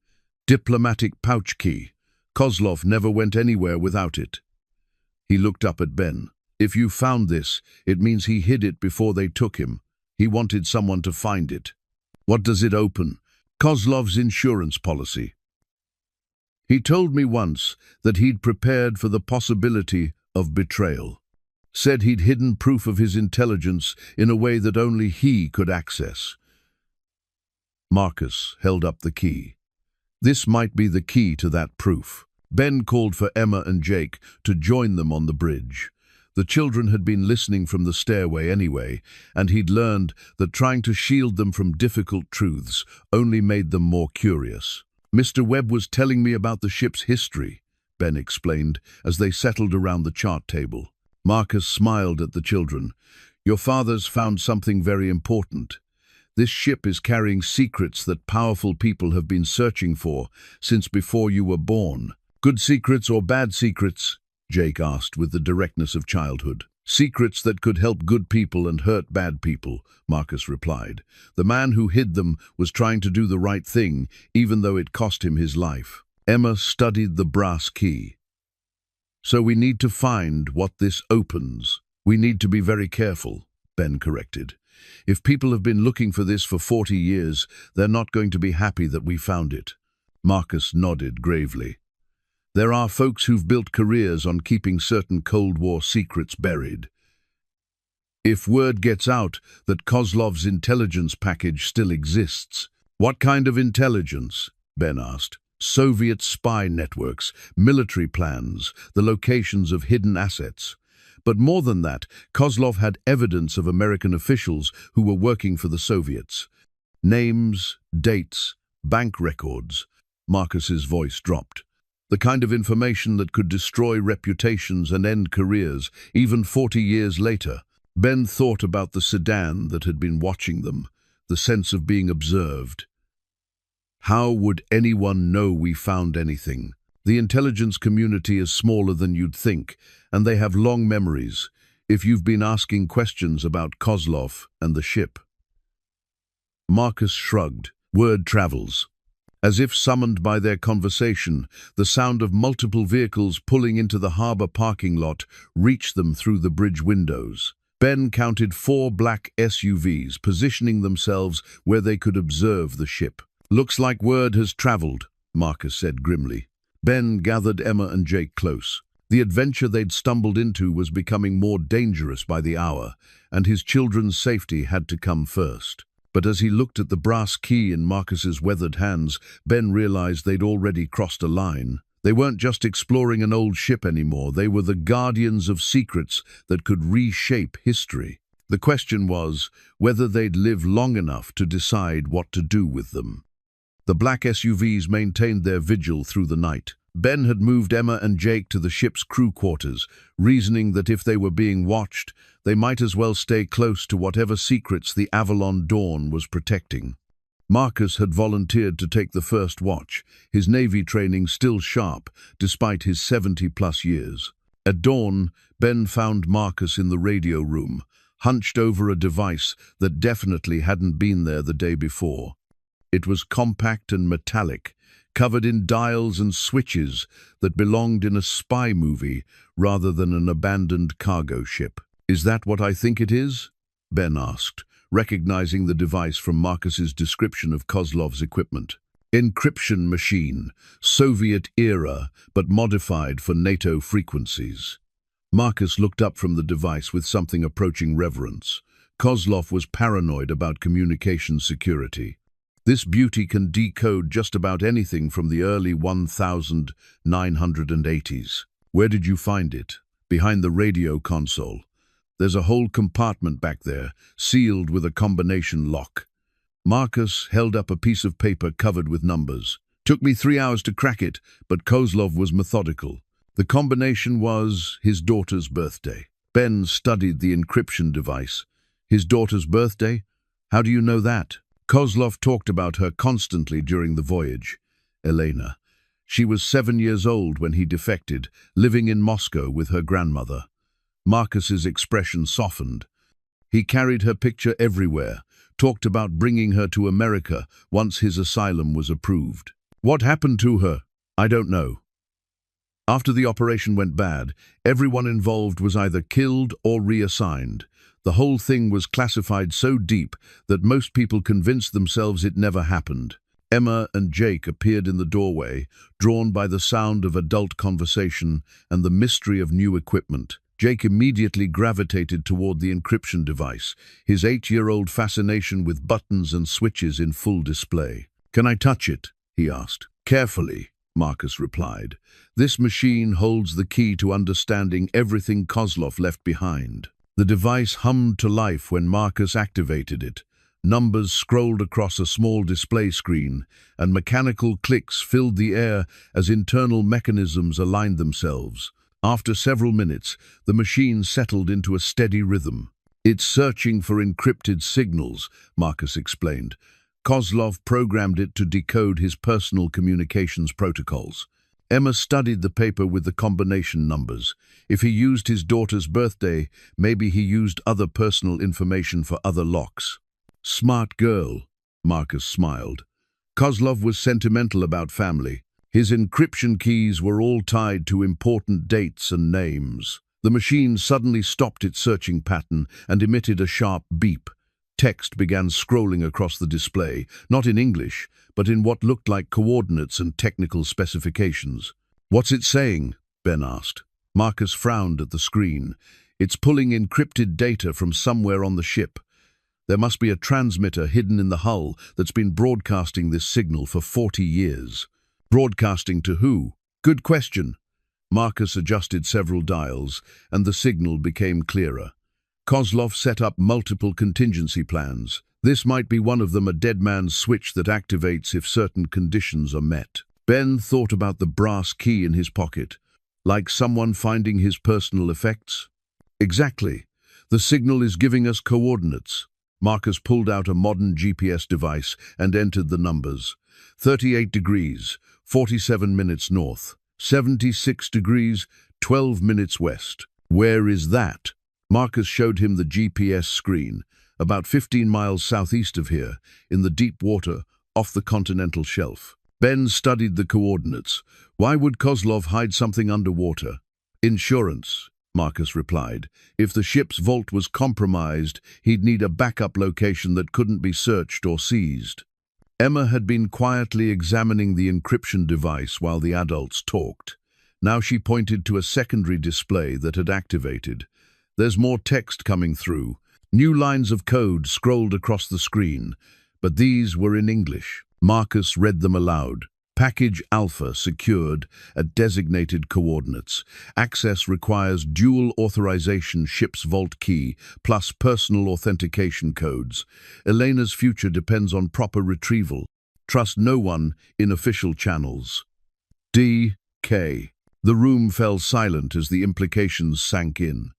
"Diplomatic pouch key. Kozlov never went anywhere without it." He looked up at Ben. "If you found this, it means he hid it before they took him. He wanted someone to find it." "What does it open?" "Kozlov's insurance policy. He told me once that he'd prepared for the possibility of betrayal. Said he'd hidden proof of his intelligence in a way that only he could access." Marcus held up the key. This might be the key to that proof. Ben called for Emma and Jake to join them on the bridge. The children had been listening from the stairway anyway, and he'd learned that trying to shield them from difficult truths only made them more curious. "Mr. Webb was telling me about the ship's history," Ben explained as they settled around the chart table. Marcus smiled at the children. "Your father's found something very important. This ship is carrying secrets that powerful people have been searching for since before you were born." "Good secrets or bad secrets?" Jake asked with the directness of childhood. "Secrets that could help good people and hurt bad people," Marcus replied. "The man who hid them was trying to do the right thing, even though it cost him his life." Emma studied the brass key. "So we need to find what this opens." "We need to be very careful," Ben corrected. "If people have been looking for this for 40 years, they're not going to be happy that we found it." Marcus nodded gravely. "There are folks who've built careers on keeping certain Cold War secrets buried. If word gets out that Kozlov's intelligence package still exists." "What kind of intelligence?" Ben asked. "Soviet spy networks, military plans, the locations of hidden assets. But more than that, Kozlov had evidence of American officials who were working for the Soviets. Names, dates, bank records." Marcus's voice dropped. "The kind of information that could destroy reputations and end careers, even 40 years later." Ben thought about the sedan that had been watching them, the sense of being observed. How would anyone know we found anything? The intelligence community is smaller than you'd think, and they have long memories, if you've been asking questions about Kozlov and the ship. Marcus shrugged. "Word travels." As if summoned by their conversation, the sound of multiple vehicles pulling into the harbor parking lot reached them through the bridge windows. Ben counted 4 black SUVs, positioning themselves where they could observe the ship. "Looks like word has traveled," Marcus said grimly. Ben gathered Emma and Jake close. The adventure they'd stumbled into was becoming more dangerous by the hour, and his children's safety had to come first. But as he looked at the brass key in Marcus's weathered hands, Ben realized they'd already crossed a line. They weren't just exploring an old ship anymore, they were the guardians of secrets that could reshape history. The question was whether they'd live long enough to decide what to do with them. The black SUVs maintained their vigil through the night. Ben had moved Emma and Jake to the ship's crew quarters, reasoning that if they were being watched, they might as well stay close to whatever secrets the Avalon Dawn was protecting. Marcus had volunteered to take the first watch, his Navy training still sharp, despite his 70-plus years. At dawn, Ben found Marcus in the radio room, hunched over a device that definitely hadn't been there the day before. It was compact and metallic, covered in dials and switches that belonged in a spy movie rather than an abandoned cargo ship. "Is that what I think it is?" Ben asked, recognizing the device from Marcus's description of Kozlov's equipment. "Encryption machine, Soviet era, but modified for NATO frequencies." Marcus looked up from the device with something approaching reverence. Kozlov was paranoid about communication security. "This beauty can decode just about anything from the early 1980s. "Where did you find it?" "Behind the radio console. There's a whole compartment back there, sealed with a combination lock." Marcus held up a piece of paper covered with numbers. "Took me 3 hours to crack it, but Kozlov was methodical. The combination was his daughter's birthday." Ben studied the encryption device. "His daughter's birthday? How do you know that?" Kozlov talked about her constantly during the voyage. Elena. She was 7 years old when he defected, living in Moscow with her grandmother. Marcus's expression softened. He carried her picture everywhere, talked about bringing her to America once his asylum was approved. What happened to her? I don't know. After the operation went bad, everyone involved was either killed or reassigned. The whole thing was classified so deep that most people convinced themselves it never happened. Emma and Jake appeared in the doorway, drawn by the sound of adult conversation and the mystery of new equipment. Jake immediately gravitated toward the encryption device, his 8-year-old fascination with buttons and switches in full display. "Can I touch it?" he asked. "Carefully," Marcus replied. "This machine holds the key to understanding everything Kozlov left behind." The device hummed to life when Marcus activated it. Numbers scrolled across a small display screen, and mechanical clicks filled the air as internal mechanisms aligned themselves. After several minutes, the machine settled into a steady rhythm. "It's searching for encrypted signals," Marcus explained. Kozlov programmed it to decode his personal communications protocols. Emma studied the paper with the combination numbers. If he used his daughter's birthday, maybe he used other personal information for other locks. "Smart girl," Marcus smiled. Kozlov was sentimental about family. His encryption keys were all tied to important dates and names. The machine suddenly stopped its searching pattern and emitted a sharp beep. Text began scrolling across the display, not in English, but in what looked like coordinates and technical specifications. "What's it saying?" Ben asked. Marcus frowned at the screen. "It's pulling encrypted data from somewhere on the ship. There must be a transmitter hidden in the hull that's been broadcasting this signal for 40 years. Broadcasting to who? Good question." Marcus adjusted several dials, and the signal became clearer. Kozlov set up multiple contingency plans. This might be one of them, a dead man's switch that activates if certain conditions are met. Ben thought about the brass key in his pocket. Like someone finding his personal effects? Exactly. The signal is giving us coordinates. Marcus pulled out a modern GPS device and entered the numbers. 38 degrees, 47 minutes north. 76 degrees, 12 minutes west. Where is that? Marcus showed him the GPS screen, about 15 miles southeast of here, in the deep water off the continental shelf. Ben studied the coordinates. Why would Kozlov hide something underwater? "Insurance," Marcus replied. "If the ship's vault was compromised, he'd need a backup location that couldn't be searched or seized." Emma had been quietly examining the encryption device while the adults talked. Now she pointed to a secondary display that had activated. "There's more text coming through." New lines of code scrolled across the screen, but these were in English. Marcus read them aloud. "Package Alpha secured at designated coordinates. Access requires dual authorization ship's vault key plus personal authentication codes. Elena's future depends on proper retrieval. Trust no one in official channels. D.K." The room fell silent as the implications sank in.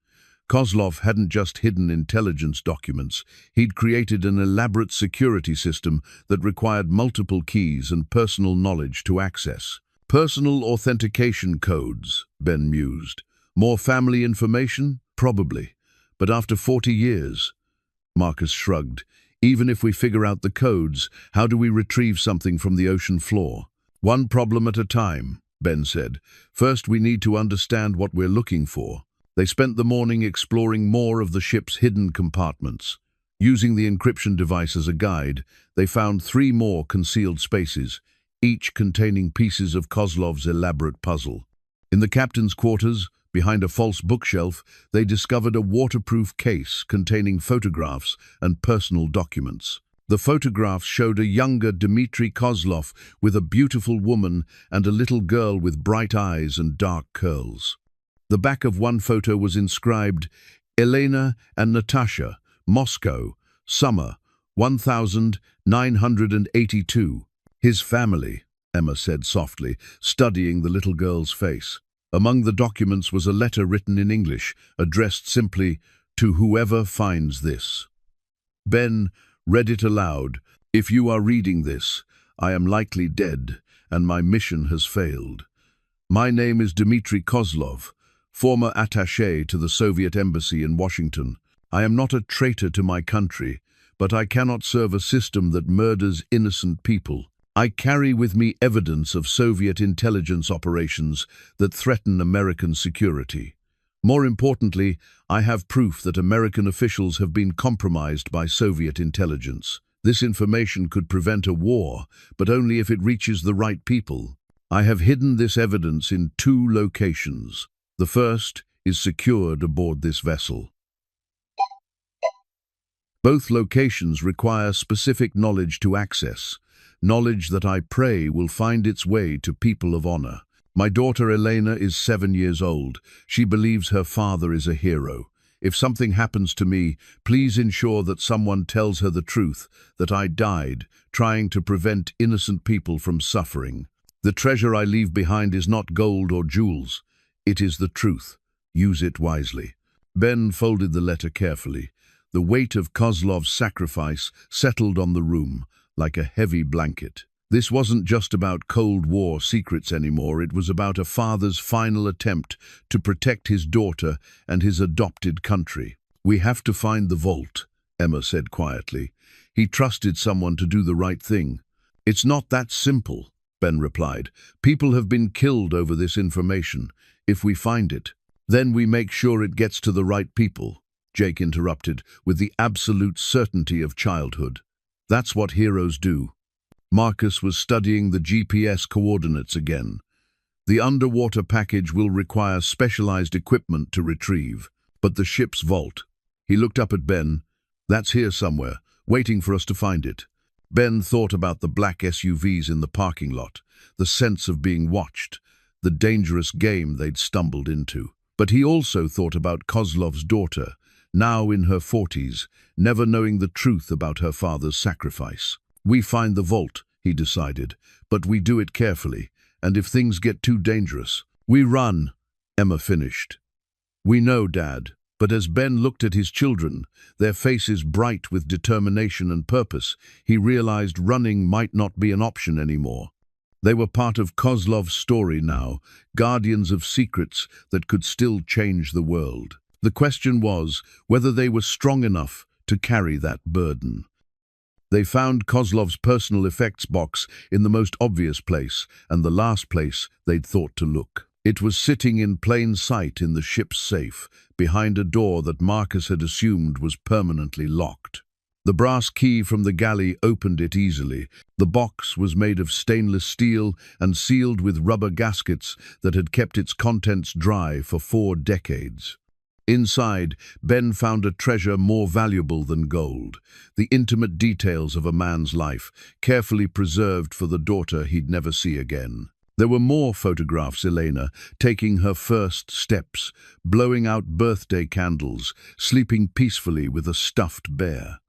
Kozlov hadn't just hidden intelligence documents. He'd created an elaborate security system that required multiple keys and personal knowledge to access. "Personal authentication codes," Ben mused. "More family information? Probably. But after 40 years? Marcus shrugged. "Even if we figure out the codes, how do we retrieve something from the ocean floor?" "One problem at a time," Ben said. "First, we need to understand what we're looking for." They spent the morning exploring more of the ship's hidden compartments. Using the encryption device as a guide, they found 3 more concealed spaces, each containing pieces of Kozlov's elaborate puzzle. In the captain's quarters, behind a false bookshelf, they discovered a waterproof case containing photographs and personal documents. The photographs showed a younger Dmitry Kozlov with a beautiful woman and a little girl with bright eyes and dark curls. The back of one photo was inscribed, "Elena and Natasha, Moscow, summer, 1982. "His family," Emma said softly, studying the little girl's face. Among the documents was a letter written in English, addressed simply, "To whoever finds this." Ben read it aloud. If you are reading this, I am likely dead, and my mission has failed. My name is Dmitry Kozlov, former attaché to the Soviet Embassy in Washington. I am not a traitor to my country, but I cannot serve a system that murders innocent people. I carry with me evidence of Soviet intelligence operations that threaten American security. More importantly, I have proof that American officials have been compromised by Soviet intelligence. This information could prevent a war, but only if it reaches the right people. I have hidden this evidence in 2 locations. The first is secured aboard this vessel. Both locations require specific knowledge to access, knowledge that I pray will find its way to people of honor. My daughter Elena is 7 years old. She believes her father is a hero. If something happens to me, please ensure that someone tells her the truth, that I died, trying to prevent innocent people from suffering. The treasure I leave behind is not gold or jewels. It is the truth. Use it wisely. Ben folded the letter carefully. The weight of Kozlov's sacrifice settled on the room like a heavy blanket. This wasn't just about Cold War secrets anymore. It was about a father's final attempt to protect his daughter and his adopted country. "We have to find the vault," Emma said quietly. He trusted someone to do the right thing. "It's not that simple," Ben replied. "People have been killed over this information. If we find it, then we make sure it gets to the right people," Jake interrupted, with the absolute certainty of childhood. "That's what heroes do." Marcus was studying the GPS coordinates again. "The underwater package will require specialized equipment to retrieve, but the ship's vault." He looked up at Ben. "That's here somewhere, waiting for us to find it." Ben thought about the black SUVs in the parking lot, the sense of being watched, the dangerous game they'd stumbled into. But he also thought about Kozlov's daughter, now in her 40s, never knowing the truth about her father's sacrifice. "We find the vault," he decided, "but we do it carefully, and if things get too dangerous, we run," Emma finished. "We know, Dad." But as Ben looked at his children, their faces bright with determination and purpose, he realized running might not be an option anymore. They were part of Kozlov's story now, guardians of secrets that could still change the world. The question was whether they were strong enough to carry that burden. They found Kozlov's personal effects box in the most obvious place, and the last place they'd thought to look. It was sitting in plain sight in the ship's safe, behind a door that Marcus had assumed was permanently locked. The brass key from the galley opened it easily. The box was made of stainless steel and sealed with rubber gaskets that had kept its contents dry for 4 decades. Inside, Ben found a treasure more valuable than gold, the intimate details of a man's life, carefully preserved for the daughter he'd never see again. There were more photographs Elena, taking her first steps, blowing out birthday candles, sleeping peacefully with a stuffed bear.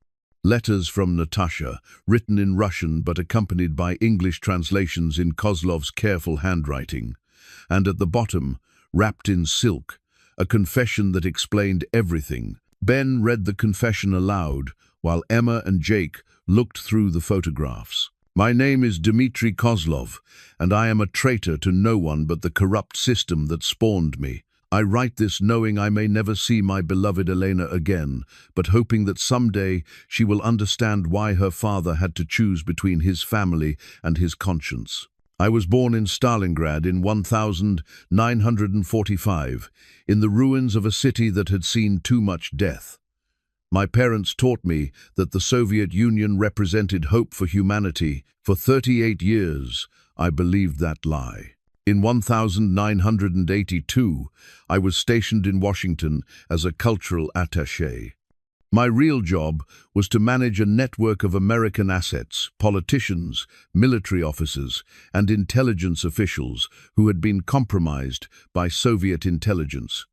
Letters from Natasha, written in Russian but accompanied by English translations in Kozlov's careful handwriting. And at the bottom, wrapped in silk, a confession that explained everything. Ben read the confession aloud, while Emma and Jake looked through the photographs. "My name is Dmitry Kozlov, and I am a traitor to no one but the corrupt system that spawned me. I write this knowing I may never see my beloved Elena again, but hoping that someday she will understand why her father had to choose between his family and his conscience. I was born in Stalingrad in 1945, in the ruins of a city that had seen too much death. My parents taught me that the Soviet Union represented hope for humanity. For 38 years, I believed that lie. In 1982, I was stationed in Washington as a cultural attaché. My real job was to manage a network of American assets, politicians, military officers, and intelligence officials who had been compromised by Soviet intelligence.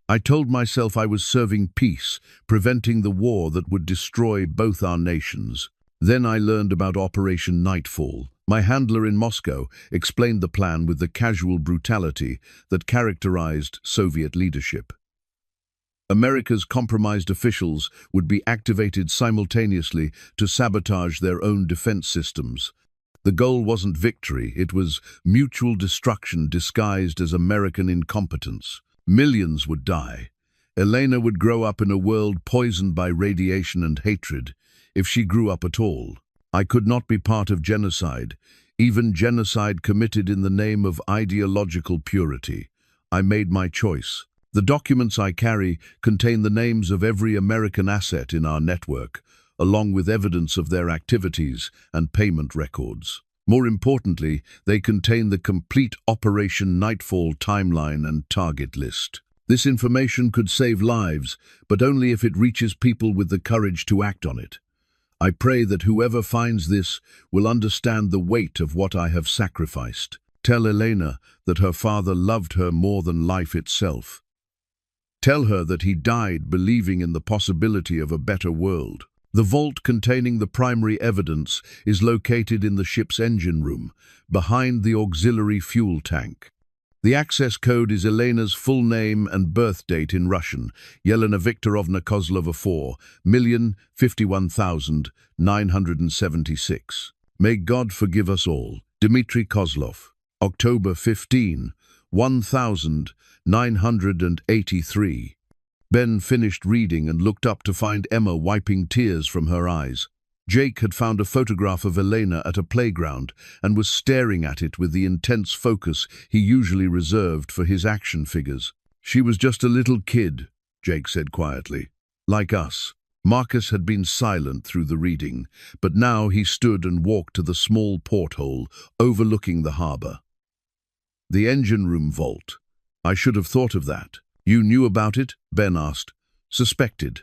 I told myself I was serving peace, preventing the war that would destroy both our nations. Then I learned about Operation Nightfall. My handler in Moscow explained the plan with the casual brutality that characterized Soviet leadership. America's compromised officials would be activated simultaneously to sabotage their own defense systems. The goal wasn't victory, it was mutual destruction disguised as American incompetence. Millions would die. Elena would grow up in a world poisoned by radiation and hatred, if she grew up at all. I could not be part of genocide, even genocide committed in the name of ideological purity. I made my choice. The documents I carry contain the names of every American asset in our network, along with evidence of their activities and payment records. More importantly, they contain the complete Operation Nightfall timeline and target list. This information could save lives, but only if it reaches people with the courage to act on it. I pray that whoever finds this will understand the weight of what I have sacrificed. Tell Elena that her father loved her more than life itself. Tell her that he died believing in the possibility of a better world. The vault containing the primary evidence is located in the ship's engine room, behind the auxiliary fuel tank. The access code is Elena's full name and birth date in Russian, Yelena Viktorovna Kozlova 4,051,976. May God forgive us all. Dmitry Kozlov, October 15, 1983. Ben finished reading and looked up to find Emma wiping tears from her eyes. Jake had found a photograph of Elena at a playground and was staring at it with the intense focus he usually reserved for his action figures. She was just a little kid, Jake said quietly. Like us. Marcus had been silent through the reading, but now he stood and walked to the small porthole overlooking the harbor. The engine room vault. I should have thought of that. You knew about it? Ben asked. Suspected.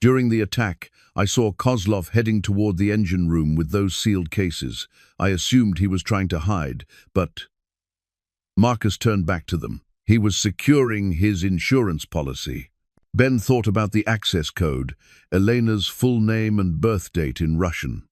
During the attack, I saw Kozlov heading toward the engine room with those sealed cases. I assumed he was trying to hide, but... Marcus turned back to them. He was securing his insurance policy. Ben thought about the access code, Elena's full name and birth date in Russian.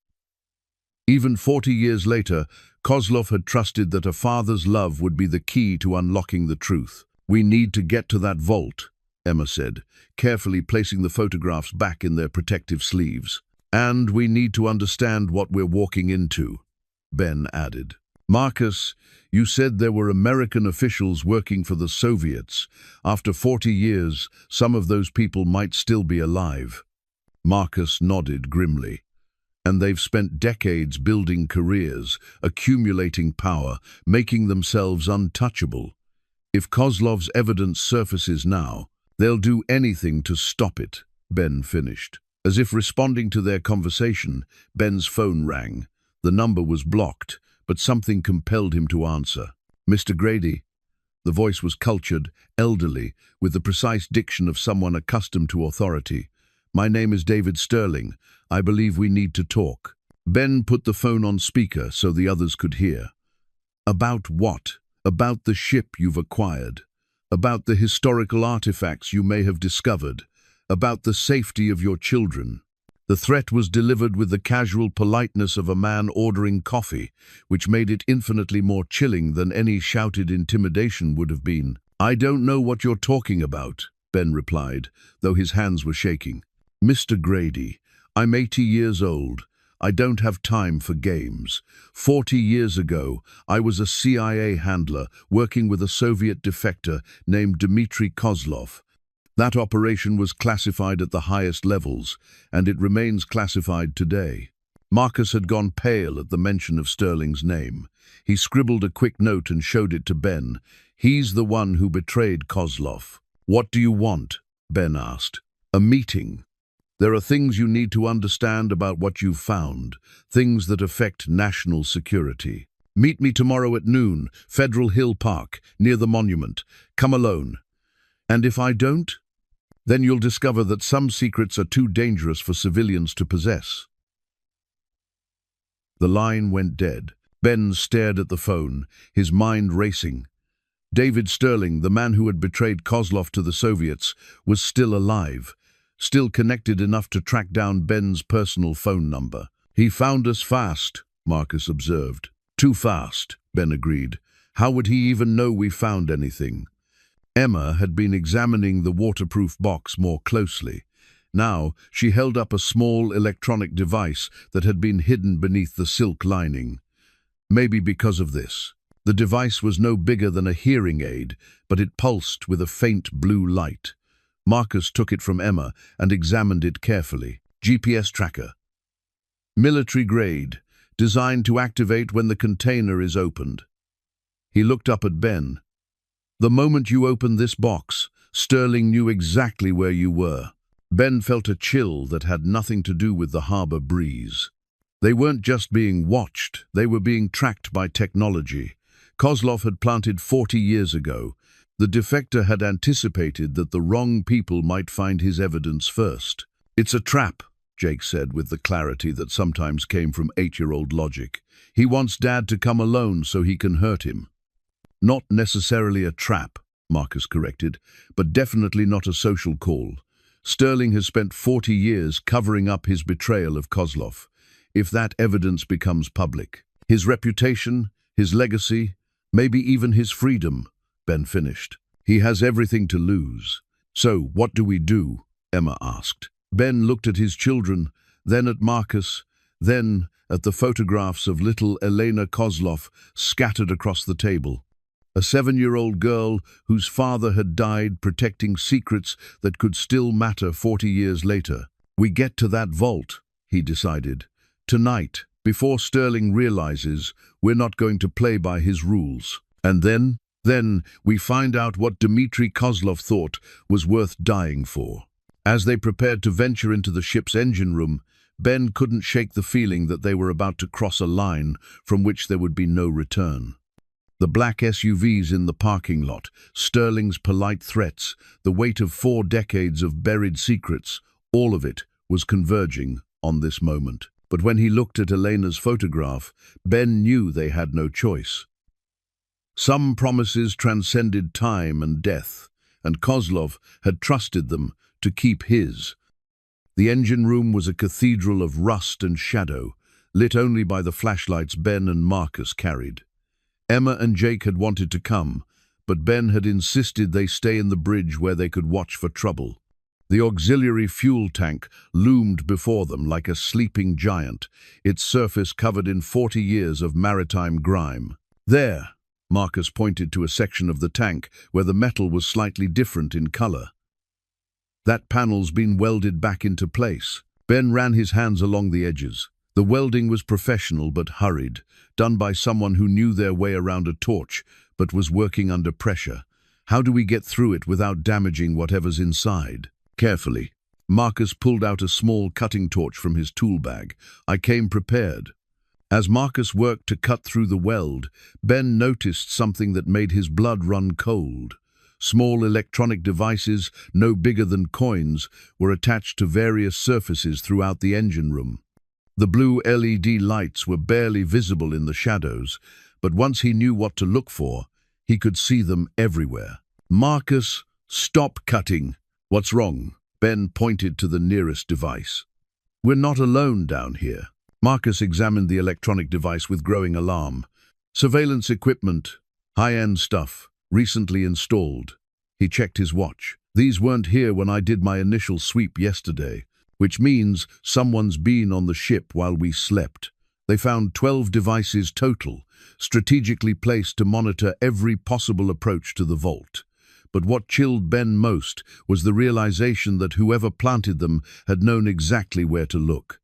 Even 40 years later, Kozlov had trusted that a father's love would be the key to unlocking the truth. We need to get to that vault, Emma said, carefully placing the photographs back in their protective sleeves. And we need to understand what we're walking into, Ben added. Marcus, you said there were American officials working for the Soviets. After 40 years, some of those people might still be alive. Marcus nodded grimly. And they've spent decades building careers, accumulating power, making themselves untouchable. If Kozlov's evidence surfaces now, they'll do anything to stop it, Ben finished. As if responding to their conversation, Ben's phone rang. The number was blocked, but something compelled him to answer. Mr. Grady. The voice was cultured, elderly, with the precise diction of someone accustomed to authority. My name is David Sterling. I believe we need to talk. Ben put the phone on speaker so the others could hear. About what? About the ship you've acquired. About the historical artifacts you may have discovered. About the safety of your children. The threat was delivered with the casual politeness of a man ordering coffee, which made it infinitely more chilling than any shouted intimidation would have been. I don't know what you're talking about, Ben replied, though his hands were shaking. Mr. Grady, I'm 80 years old. I don't have time for games. 40 years ago, I was a CIA handler working with a Soviet defector named Dmitry Kozlov. That operation was classified at the highest levels, and it remains classified today. Marcus had gone pale at the mention of Sterling's name. He scribbled a quick note and showed it to Ben. He's the one who betrayed Kozlov. What do you want? Ben asked. A meeting. There are things you need to understand about what you've found, things that affect national security. Meet me tomorrow at noon, Federal Hill Park, near the monument. Come alone. And if I don't, then you'll discover that some secrets are too dangerous for civilians to possess. The line went dead. Ben stared at the phone, his mind racing. David Sterling, the man who had betrayed Kozlov to the Soviets, was still alive. Still connected enough to track down Ben's personal phone number. He found us fast, Marcus observed. Too fast, Ben agreed. How would he even know we found anything? Emma had been examining the waterproof box more closely. Now she held up a small electronic device that had been hidden beneath the silk lining. Maybe because of this. The device was no bigger than a hearing aid, but it pulsed with a faint blue light. Marcus took it from Emma and examined it carefully. GPS tracker. Military grade, designed to activate when the container is opened. He looked up at Ben. The moment you opened this box, Sterling knew exactly where you were. Ben felt a chill that had nothing to do with the harbor breeze. They weren't just being watched, they were being tracked by technology. Kozlov had planted 40 years ago. The defector had anticipated that the wrong people might find his evidence first. It's a trap, Jake said with the clarity that sometimes came from 8-year-old logic. He wants Dad to come alone so he can hurt him. Not necessarily a trap, Marcus corrected, but definitely not a social call. Sterling has spent 40 years covering up his betrayal of Kozlov. If that evidence becomes public, his reputation, his legacy, maybe even his freedom, Ben finished. He has everything to lose. So, what do we do? Emma asked. Ben looked at his children, then at Marcus, then at the photographs of little Elena Kozlov scattered across the table. A 7-year-old girl whose father had died protecting secrets that could still matter 40 years later. We get to that vault, he decided. Tonight, before Sterling realizes we're not going to play by his rules. And then we find out what Dmitry Kozlov thought was worth dying for. As they prepared to venture into the ship's engine room, Ben couldn't shake the feeling that they were about to cross a line from which there would be no return. The black SUVs in the parking lot, Sterling's polite threats, the weight of 4 decades of buried secrets, all of it was converging on this moment. But when he looked at Elena's photograph, Ben knew they had no choice. Some promises transcended time and death, and Kozlov had trusted them to keep his. The engine room was a cathedral of rust and shadow, lit only by the flashlights Ben and Marcus carried. Emma and Jake had wanted to come, but Ben had insisted they stay in the bridge where they could watch for trouble. The auxiliary fuel tank loomed before them like a sleeping giant, its surface covered in 40 years of maritime grime. There, Marcus pointed to a section of the tank where the metal was slightly different in color. That panel's been welded back into place. Ben ran his hands along the edges. The welding was professional but hurried, done by someone who knew their way around a torch but was working under pressure. How do we get through it without damaging whatever's inside? Carefully, Marcus pulled out a small cutting torch from his tool bag. I came prepared. As Marcus worked to cut through the weld, Ben noticed something that made his blood run cold. Small electronic devices, no bigger than coins, were attached to various surfaces throughout the engine room. The blue LED lights were barely visible in the shadows, but once he knew what to look for, he could see them everywhere. Marcus, stop cutting. What's wrong? Ben pointed to the nearest device. We're not alone down here. Marcus examined the electronic device with growing alarm. Surveillance equipment, high-end stuff, recently installed. He checked his watch. These weren't here when I did my initial sweep yesterday, which means someone's been on the ship while we slept. They found 12 devices total, strategically placed to monitor every possible approach to the vault. But what chilled Ben most was the realization that whoever planted them had known exactly where to look.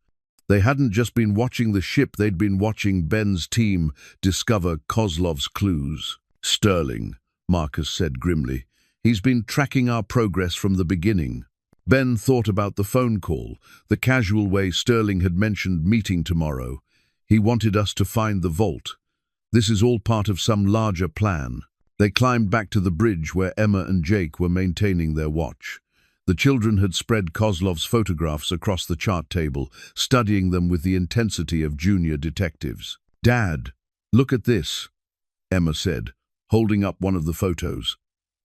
They hadn't just been watching the ship, they'd been watching Ben's team discover Kozlov's clues. Sterling, Marcus said grimly. He's been tracking our progress from the beginning. Ben thought about the phone call, the casual way Sterling had mentioned meeting tomorrow. He wanted us to find the vault. This is all part of some larger plan. They climbed back to the bridge where Emma and Jake were maintaining their watch. The children had spread Kozlov's photographs across the chart table, studying them with the intensity of junior detectives. Dad, look at this, Emma said, holding up one of the photos.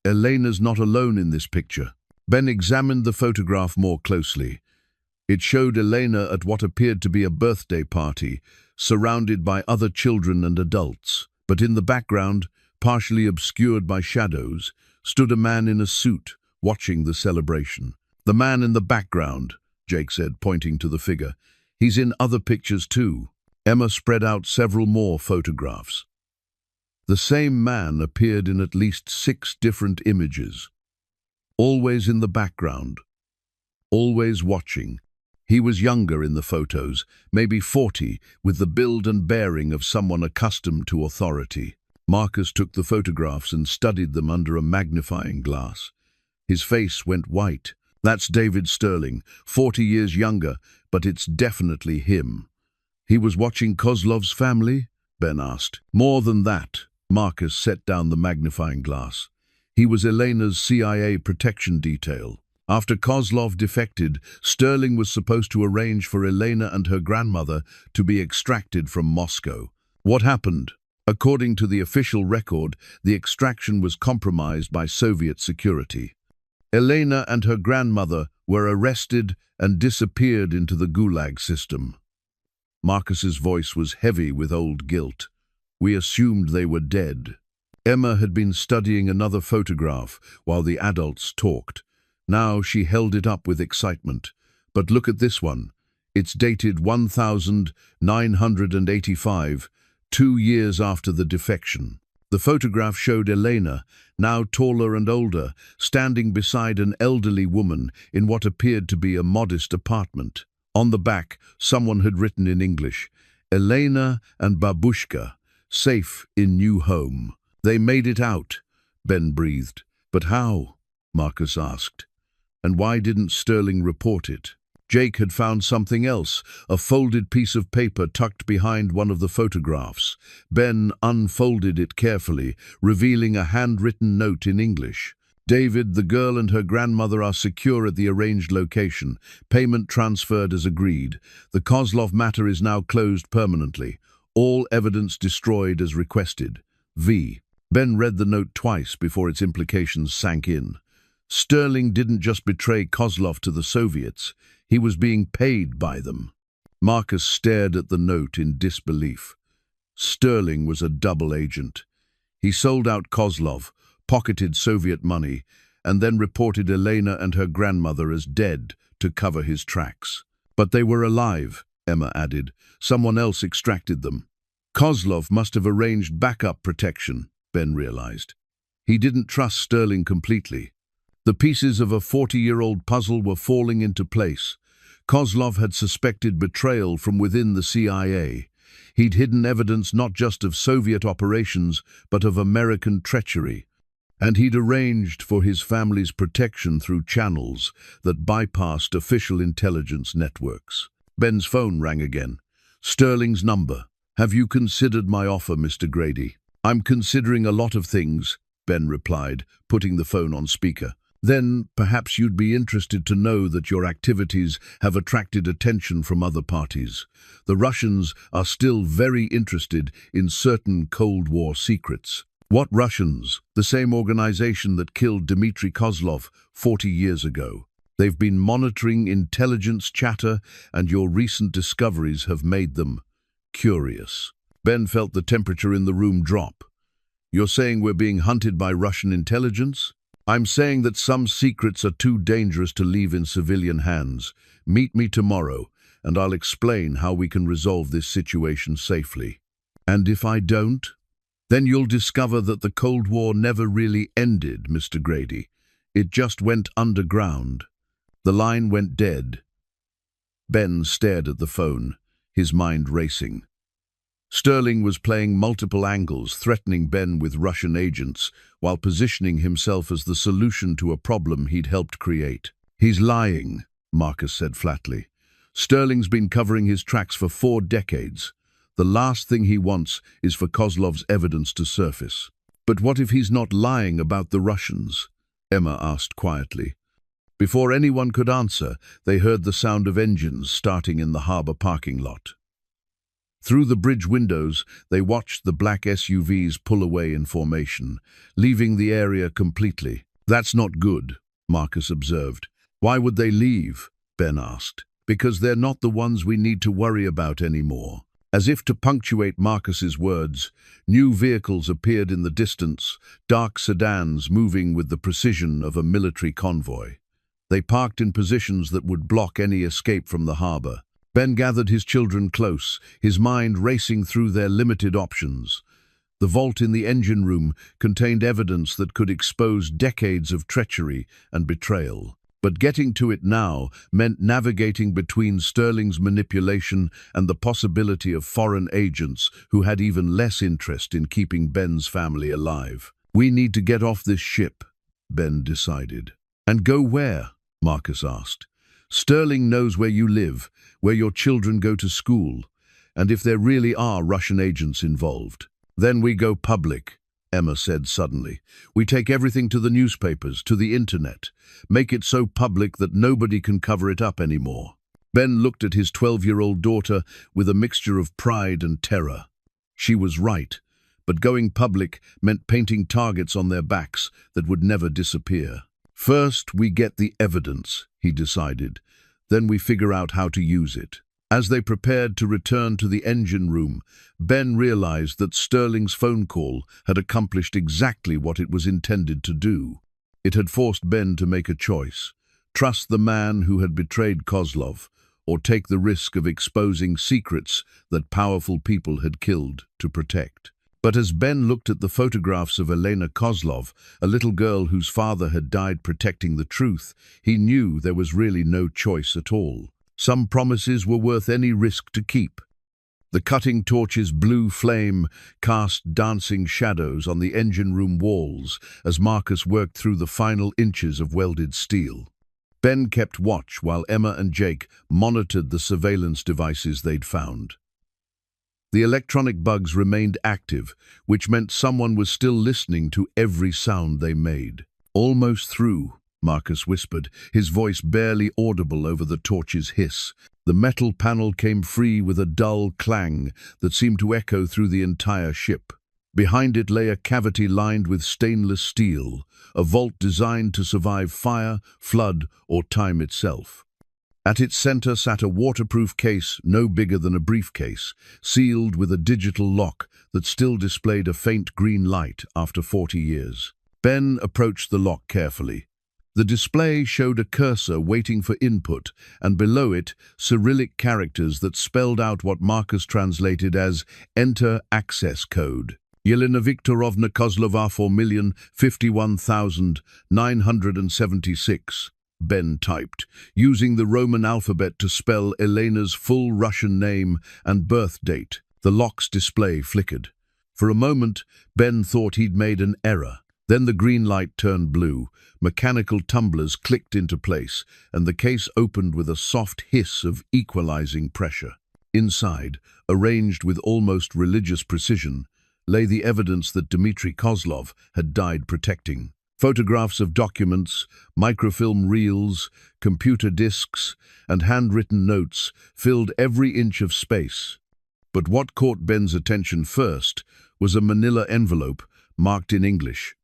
Elena's not alone in this picture. Ben examined the photograph more closely. It showed Elena at what appeared to be a birthday party, surrounded by other children and adults. But in the background, partially obscured by shadows, stood a man in a suit, watching the celebration. "The man in the background," Jake said, pointing to the figure. "He's in other pictures too." Emma spread out several more photographs. The same man appeared in at least 6 different images. Always in the background. Always watching. He was younger in the photos, maybe 40, with the build and bearing of someone accustomed to authority. Marcus took the photographs and studied them under a magnifying glass. His face went white. "That's David Sterling, 40 years younger, but it's definitely him." "He was watching Kozlov's family?" Ben asked. "More than that." Marcus set down the magnifying glass. "He was Elena's CIA protection detail. After Kozlov defected, Sterling was supposed to arrange for Elena and her grandmother to be extracted from Moscow. What happened? According to the official record, the extraction was compromised by Soviet security. Elena and her grandmother were arrested and disappeared into the Gulag system." Marcus's voice was heavy with old guilt. "We assumed they were dead." Emma had been studying another photograph while the adults talked. Now she held it up with excitement. "But look at this one. It's dated 1985, 2 years after the defection." The photograph showed Elena, now taller and older, standing beside an elderly woman in what appeared to be a modest apartment. On the back, someone had written in English, "Elena and Babushka, safe in new home." "They made it out," Ben breathed. "But how?" Marcus asked. "And why didn't Sterling report it?" Jake had found something else, a folded piece of paper tucked behind one of the photographs. Ben unfolded it carefully, revealing a handwritten note in English. "David, the girl and her grandmother are secure at the arranged location. Payment transferred as agreed. The Kozlov matter is now closed permanently. All evidence destroyed as requested. V." Ben read the note twice before its implications sank in. Sterling didn't just betray Kozlov to the Soviets. He was being paid by them. Marcus stared at the note in disbelief. Sterling was a double agent. He sold out Kozlov, pocketed Soviet money, and then reported Elena and her grandmother as dead to cover his tracks. "But they were alive," Emma added. "Someone else extracted them." "Kozlov must have arranged backup protection," Ben realized. He didn't trust Sterling completely. The pieces of a 40-year-old puzzle were falling into place. Kozlov had suspected betrayal from within the CIA. He'd hidden evidence not just of Soviet operations, but of American treachery. And he'd arranged for his family's protection through channels that bypassed official intelligence networks. Ben's phone rang again. Sterling's number. "Have you considered my offer, Mr. Grady?" "I'm considering a lot of things," Ben replied, putting the phone on speaker. "Then perhaps you'd be interested to know that your activities have attracted attention from other parties. The Russians are still very interested in certain Cold War secrets." "What Russians?" "The same organization that killed Dmitry Kozlov 40 years ago. They've been monitoring intelligence chatter, and your recent discoveries have made them curious." Ben felt the temperature in the room drop. "You're saying we're being hunted by Russian intelligence?" "I'm saying that some secrets are too dangerous to leave in civilian hands. Meet me tomorrow, and I'll explain how we can resolve this situation safely." "And if I don't?" "Then you'll discover that the Cold War never really ended, Mr. Grady. It just went underground." The line went dead. Ben stared at the phone, his mind racing. Sterling was playing multiple angles, threatening Ben with Russian agents, while positioning himself as the solution to a problem he'd helped create. "He's lying," Marcus said flatly. "Sterling's been covering his tracks for 4 decades. The last thing he wants is for Kozlov's evidence to surface." "But what if he's not lying about the Russians?" Emma asked quietly. Before anyone could answer, they heard the sound of engines starting in the harbor parking lot. Through the bridge windows, they watched the black SUVs pull away in formation, leaving the area completely. "That's not good," Marcus observed. "Why would they leave?" Ben asked. "Because they're not the ones we need to worry about anymore." As if to punctuate Marcus's words, new vehicles appeared in the distance, dark sedans moving with the precision of a military convoy. They parked in positions that would block any escape from the harbor. Ben gathered his children close, his mind racing through their limited options. The vault in the engine room contained evidence that could expose decades of treachery and betrayal. But getting to it now meant navigating between Sterling's manipulation and the possibility of foreign agents who had even less interest in keeping Ben's family alive. "We need to get off this ship," Ben decided. "And go where?" Marcus asked. "Sterling knows where you live, where your children go to school, and if there really are Russian agents involved. Then we go public," Emma said suddenly. "We take everything to the newspapers, to the internet. Make it so public that nobody can cover it up anymore." Ben looked at his 12-year-old daughter with a mixture of pride and terror. She was right, but going public meant painting targets on their backs that would never disappear. "First, we get the evidence," he decided. "Then we figure out how to use it." As they prepared to return to the engine room, Ben realized that Sterling's phone call had accomplished exactly what it was intended to do. It had forced Ben to make a choice: trust the man who had betrayed Kozlov, or take the risk of exposing secrets that powerful people had killed to protect. But as Ben looked at the photographs of Elena Kozlov, a little girl whose father had died protecting the truth, he knew there was really no choice at all. Some promises were worth any risk to keep. The cutting torch's blue flame cast dancing shadows on the engine room walls as Marcus worked through the final inches of welded steel. Ben kept watch while Emma and Jake monitored the surveillance devices they'd found. The electronic bugs remained active, which meant someone was still listening to every sound they made. "Almost through," Marcus whispered, his voice barely audible over the torch's hiss. The metal panel came free with a dull clang that seemed to echo through the entire ship. Behind it lay a cavity lined with stainless steel, a vault designed to survive fire, flood, or time itself. At its center sat a waterproof case no bigger than a briefcase, sealed with a digital lock that still displayed a faint green light after 40 years. Ben approached the lock carefully. The display showed a cursor waiting for input, and below it, Cyrillic characters that spelled out what Marcus translated as "Enter Access Code." Yelena Viktorovna Kozlova 4,051,976, Ben typed, using the Roman alphabet to spell Elena's full Russian name and birth date. The lock's display flickered. For a moment, Ben thought he'd made an error. Then the green light turned blue, mechanical tumblers clicked into place, and the case opened with a soft hiss of equalizing pressure. Inside, arranged with almost religious precision, lay the evidence that Dmitry Kozlov had died protecting. Photographs of documents, microfilm reels, computer disks, and handwritten notes filled every inch of space. But what caught Ben's attention first was a manila envelope marked in English.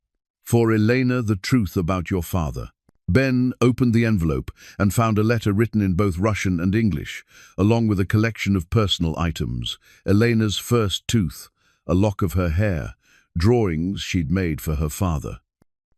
"For Elena, the truth about your father." Ben opened the envelope and found a letter written in both Russian and English, along with a collection of personal items: Elena's first tooth, a lock of her hair, drawings she'd made for her father.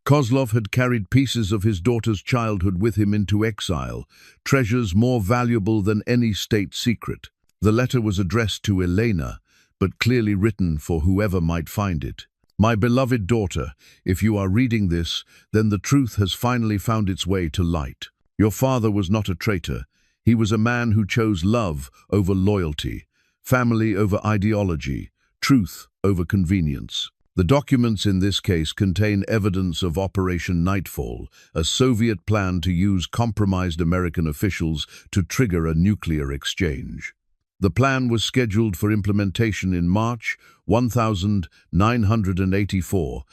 Kozlov had carried pieces of his daughter's childhood with him into exile, treasures more valuable than any state secret. The letter was addressed to Elena, but clearly written for whoever might find it. "My beloved daughter, if you are reading this, then the truth has finally found its way to light. Your father was not a traitor. He was a man who chose love over loyalty, family over ideology, truth over convenience." The documents in this case contain evidence of Operation Nightfall, a Soviet plan to use compromised American officials to trigger a nuclear exchange. The plan was scheduled for implementation in March 1984.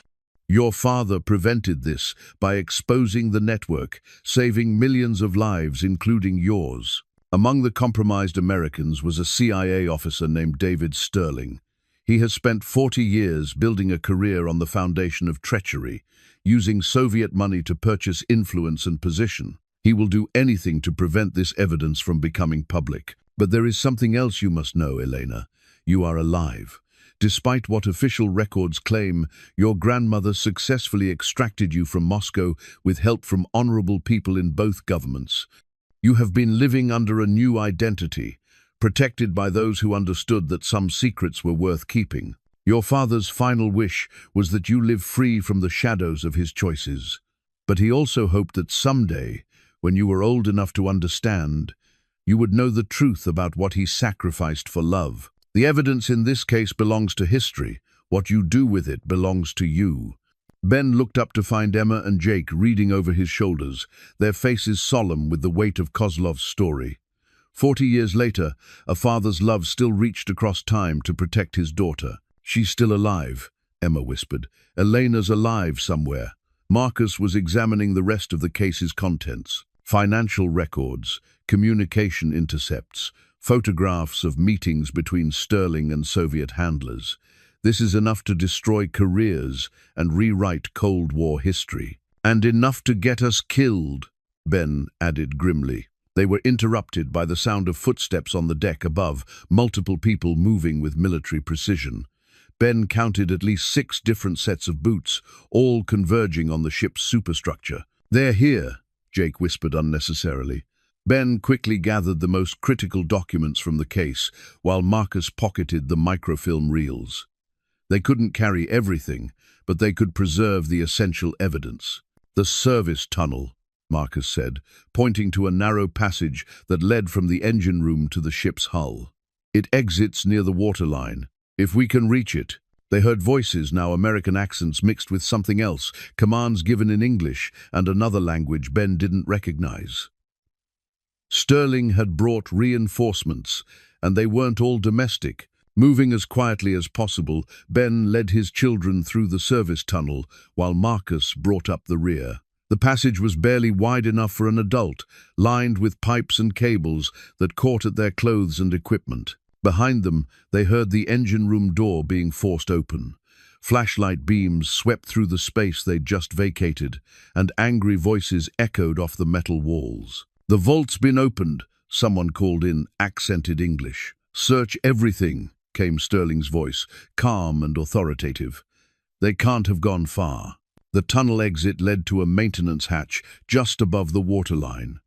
Your father prevented this by exposing the network, saving millions of lives, including yours. Among the compromised Americans was a CIA officer named David Sterling. He has spent 40 years building a career on the foundation of treachery, using Soviet money to purchase influence and position. He will do anything to prevent this evidence from becoming public. But there is something else you must know, Elena. You are alive. Despite what official records claim, your grandmother successfully extracted you from Moscow with help from honorable people in both governments. You have been living under a new identity, protected by those who understood that some secrets were worth keeping. Your father's final wish was that you live free from the shadows of his choices. But he also hoped that someday, when you were old enough to understand, you would know the truth about what he sacrificed for love. The evidence in this case belongs to history. What you do with it belongs to you. Ben looked up to find Emma and Jake reading over his shoulders, their faces solemn with the weight of Kozlov's story. 40 years later, a father's love still reached across time to protect his daughter. She's still alive, Emma whispered. Elena's alive somewhere. Marcus was examining the rest of the case's contents. Financial records, communication intercepts, photographs of meetings between Sterling and Soviet handlers. This is enough to destroy careers and rewrite Cold War history. And enough to get us killed, Ben added grimly. They were interrupted by the sound of footsteps on the deck above, multiple people moving with military precision. Ben counted at least 6 different sets of boots, all converging on the ship's superstructure. "They're here," Jake whispered unnecessarily. Ben quickly gathered the most critical documents from the case, while Marcus pocketed the microfilm reels. They couldn't carry everything, but they could preserve the essential evidence. "The service tunnel," Marcus said, pointing to a narrow passage that led from the engine room to the ship's hull. "It exits near the waterline. If we can reach it." They heard voices, now American accents mixed with something else, commands given in English and another language Ben didn't recognize. Sterling had brought reinforcements, and they weren't all domestic. Moving as quietly as possible, Ben led his children through the service tunnel, while Marcus brought up the rear. The passage was barely wide enough for an adult, lined with pipes and cables that caught at their clothes and equipment. Behind them, they heard the engine room door being forced open. Flashlight beams swept through the space they'd just vacated, and angry voices echoed off the metal walls. "The vault's been opened," someone called in accented English. "Search everything," came Sterling's voice, calm and authoritative. "They can't have gone far." The tunnel exit led to a maintenance hatch just above the waterline.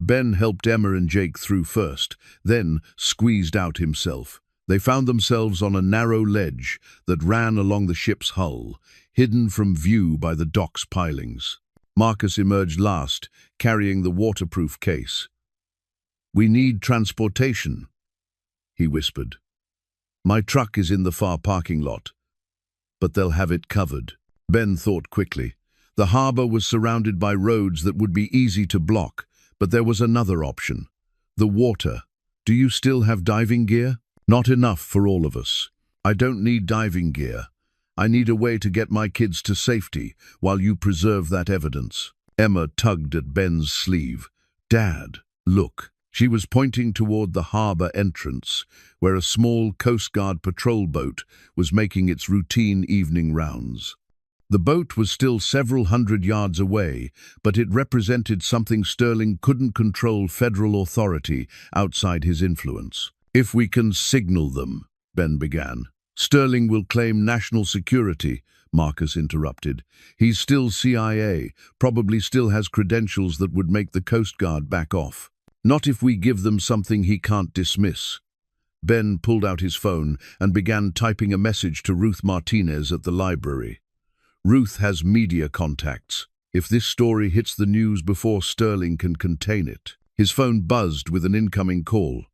Ben helped Emma and Jake through first, then squeezed out himself. They found themselves on a narrow ledge that ran along the ship's hull, hidden from view by the dock's pilings. Marcus emerged last, carrying the waterproof case. "We need transportation," he whispered. "My truck is in the far parking lot, but they'll have it covered." Ben thought quickly. The harbor was surrounded by roads that would be easy to block, but there was another option. The water. "Do you still have diving gear?" "Not enough for all of us." "I don't need diving gear. I need a way to get my kids to safety while you preserve that evidence." Emma tugged at Ben's sleeve. "Dad, look." She was pointing toward the harbor entrance, where a small Coast Guard patrol boat was making its routine evening rounds. The boat was still several hundred yards away, but it represented something Sterling couldn't control: federal authority outside his influence. "If we can signal them," Ben began. "Sterling will claim national security," Marcus interrupted. "He's still CIA, probably still has credentials that would make the Coast Guard back off. Not if we give them something he can't dismiss." Ben pulled out his phone and began typing a message to Ruth Martinez at the library. "Ruth has media contacts. If this story hits the news before Sterling can contain it." His phone buzzed with an incoming call.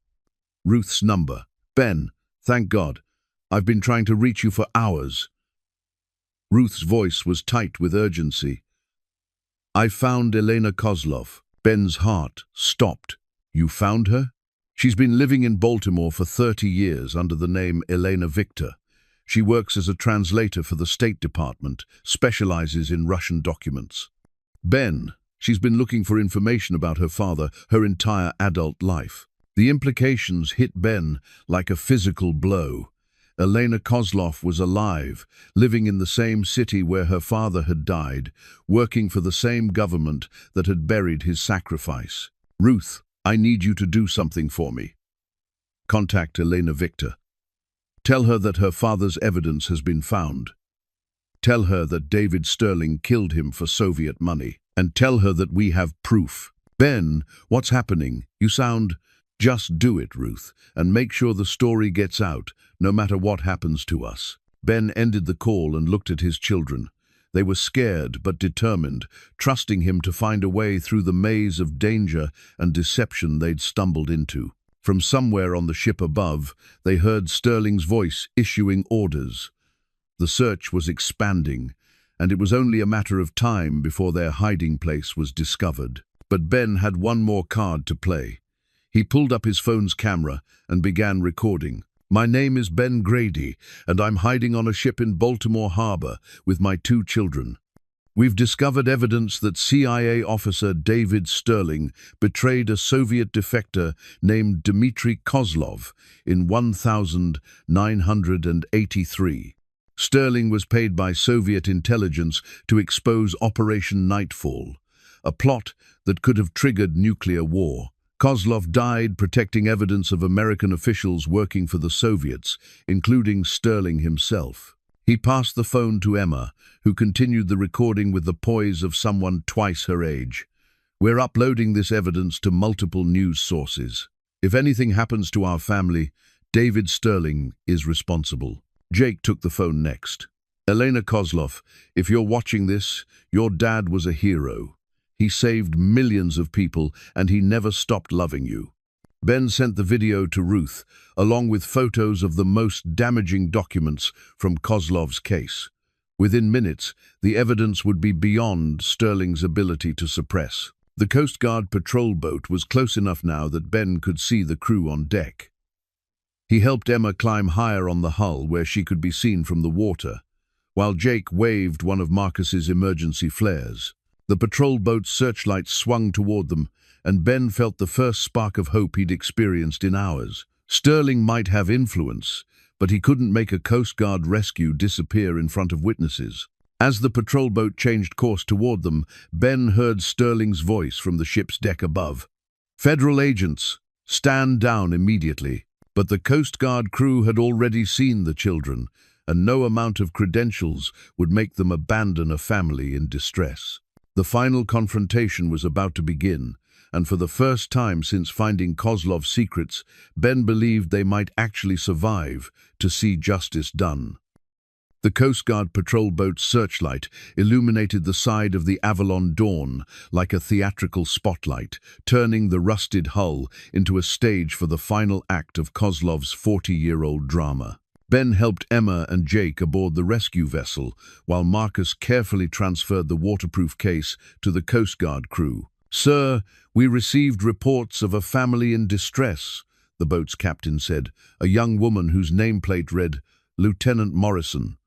Ruth's number. "Ben, thank God. I've been trying to reach you for hours." Ruth's voice was tight with urgency. "I found Elena Kozlov." Ben's heart stopped. "You found her?" "She's been living in Baltimore for 30 years under the name Elena Victor. She works as a translator for the State Department, specializes in Russian documents." "Ben, she's been looking for information about her father her entire adult life." The implications hit Ben like a physical blow. Elena Kozlov was alive, living in the same city where her father had died, working for the same government that had buried his sacrifice. "Ruth, I need you to do something for me. Contact Elena Victor." Tell her that her father's evidence has been found. Tell her that David Sterling killed him for Soviet money. And tell her that we have proof. Ben, what's happening? You sound... Just do it, Ruth, and make sure the story gets out, no matter what happens to us. Ben ended the call and looked at his children. They were scared but determined, trusting him to find a way through the maze of danger and deception they'd stumbled into. From somewhere on the ship above, they heard Sterling's voice issuing orders. The search was expanding, and it was only a matter of time before their hiding place was discovered. But Ben had one more card to play. He pulled up his phone's camera and began recording. My name is Ben Grady, and I'm hiding on a ship in Baltimore Harbor with my 2 children. We've discovered evidence that CIA officer David Sterling betrayed a Soviet defector named Dmitry Kozlov in 1983. Sterling was paid by Soviet intelligence to expose Operation Nightfall, a plot that could have triggered nuclear war. Kozlov died protecting evidence of American officials working for the Soviets, including Sterling himself. He passed the phone to Emma, who continued the recording with the poise of someone twice her age. We're uploading this evidence to multiple news sources. If anything happens to our family, David Sterling is responsible. Jake took the phone next. Elena Kozlov, if you're watching this, your dad was a hero. He saved millions of people, and he never stopped loving you. Ben sent the video to Ruth, along with photos of the most damaging documents from Kozlov's case. Within minutes, the evidence would be beyond Sterling's ability to suppress. The Coast Guard patrol boat was close enough now that Ben could see the crew on deck. He helped Emma climb higher on the hull where she could be seen from the water, while Jake waved one of Marcus's emergency flares. The patrol boat's searchlight swung toward them, and Ben felt the first spark of hope he'd experienced in hours. Sterling might have influence, but he couldn't make a Coast Guard rescue disappear in front of witnesses. As the patrol boat changed course toward them, Ben heard Sterling's voice from the ship's deck above. Federal agents, stand down immediately. But the Coast Guard crew had already seen the children, and no amount of credentials would make them abandon a family in distress. The final confrontation was about to begin, and for the first time since finding Kozlov's secrets, Ben believed they might actually survive to see justice done. The Coast Guard patrol boat's searchlight illuminated the side of the Avalon Dawn like a theatrical spotlight, turning the rusted hull into a stage for the final act of Kozlov's 40-year-old drama. Ben helped Emma and Jake aboard the rescue vessel, while Marcus carefully transferred the waterproof case to the Coast Guard crew. "Sir, we received reports of a family in distress," the boat's captain said, a young woman whose nameplate read, Lieutenant Morrison.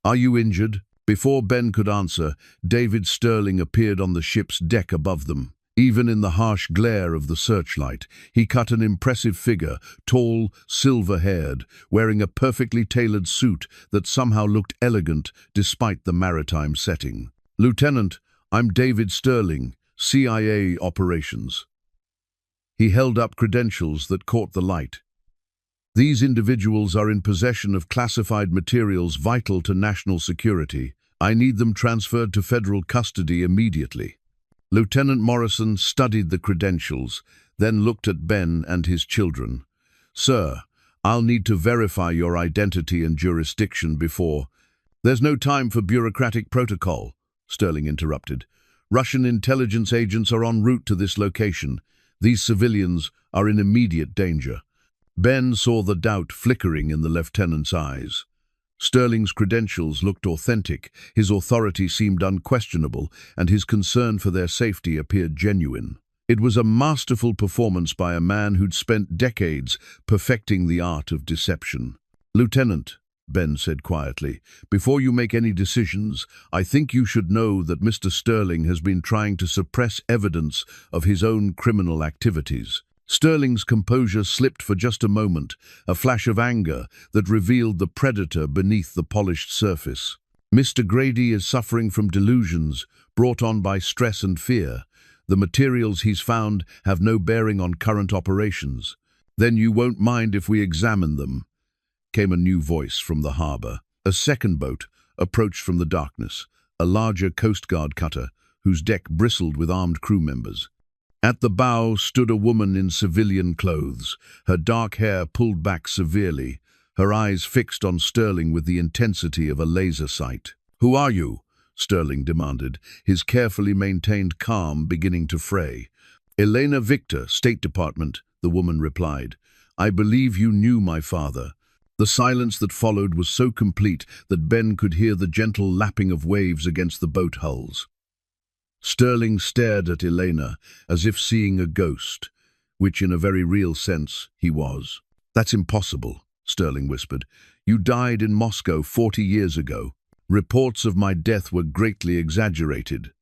"Are you injured?" Before Ben could answer, David Sterling appeared on the ship's deck above them. Even in the harsh glare of the searchlight, he cut an impressive figure, tall, silver-haired, wearing a perfectly tailored suit that somehow looked elegant despite the maritime setting. "Lieutenant, I'm David Sterling, CIA Operations." He held up credentials that caught the light. "These individuals are in possession of classified materials vital to national security. I need them transferred to federal custody immediately." Lieutenant Morrison studied the credentials, then looked at Ben and his children. "Sir, I'll need to verify your identity and jurisdiction before—" "There's no time for bureaucratic protocol," Sterling interrupted. "Russian intelligence agents are en route to this location. These civilians are in immediate danger." Ben saw the doubt flickering in the lieutenant's eyes. Sterling's credentials looked authentic, his authority seemed unquestionable, and his concern for their safety appeared genuine. It was a masterful performance by a man who'd spent decades perfecting the art of deception. "Lieutenant," Ben said quietly, "before you make any decisions, I think you should know that Mr. Sterling has been trying to suppress evidence of his own criminal activities." Sterling's composure slipped for just a moment, a flash of anger that revealed the predator beneath the polished surface. "Mr. Grady is suffering from delusions brought on by stress and fear. The materials he's found have no bearing on current operations. Then you won't mind if we examine them." came a new voice from the harbor. A second boat approached from the darkness, a larger Coast Guard cutter whose deck bristled with armed crew members. At the bow stood a woman in civilian clothes, her dark hair pulled back severely, her eyes fixed on Sterling with the intensity of a laser sight. "Who are you?" Sterling demanded, his carefully maintained calm beginning to fray. "Elena Victor, State Department," the woman replied. "I believe you knew my father." The silence that followed was so complete that Ben could hear the gentle lapping of waves against the boat hulls. Sterling stared at Elena as if seeing a ghost, which in a very real sense he was. "That's impossible," Sterling whispered. "You died in Moscow 40 years ago. Reports of my death were greatly exaggerated."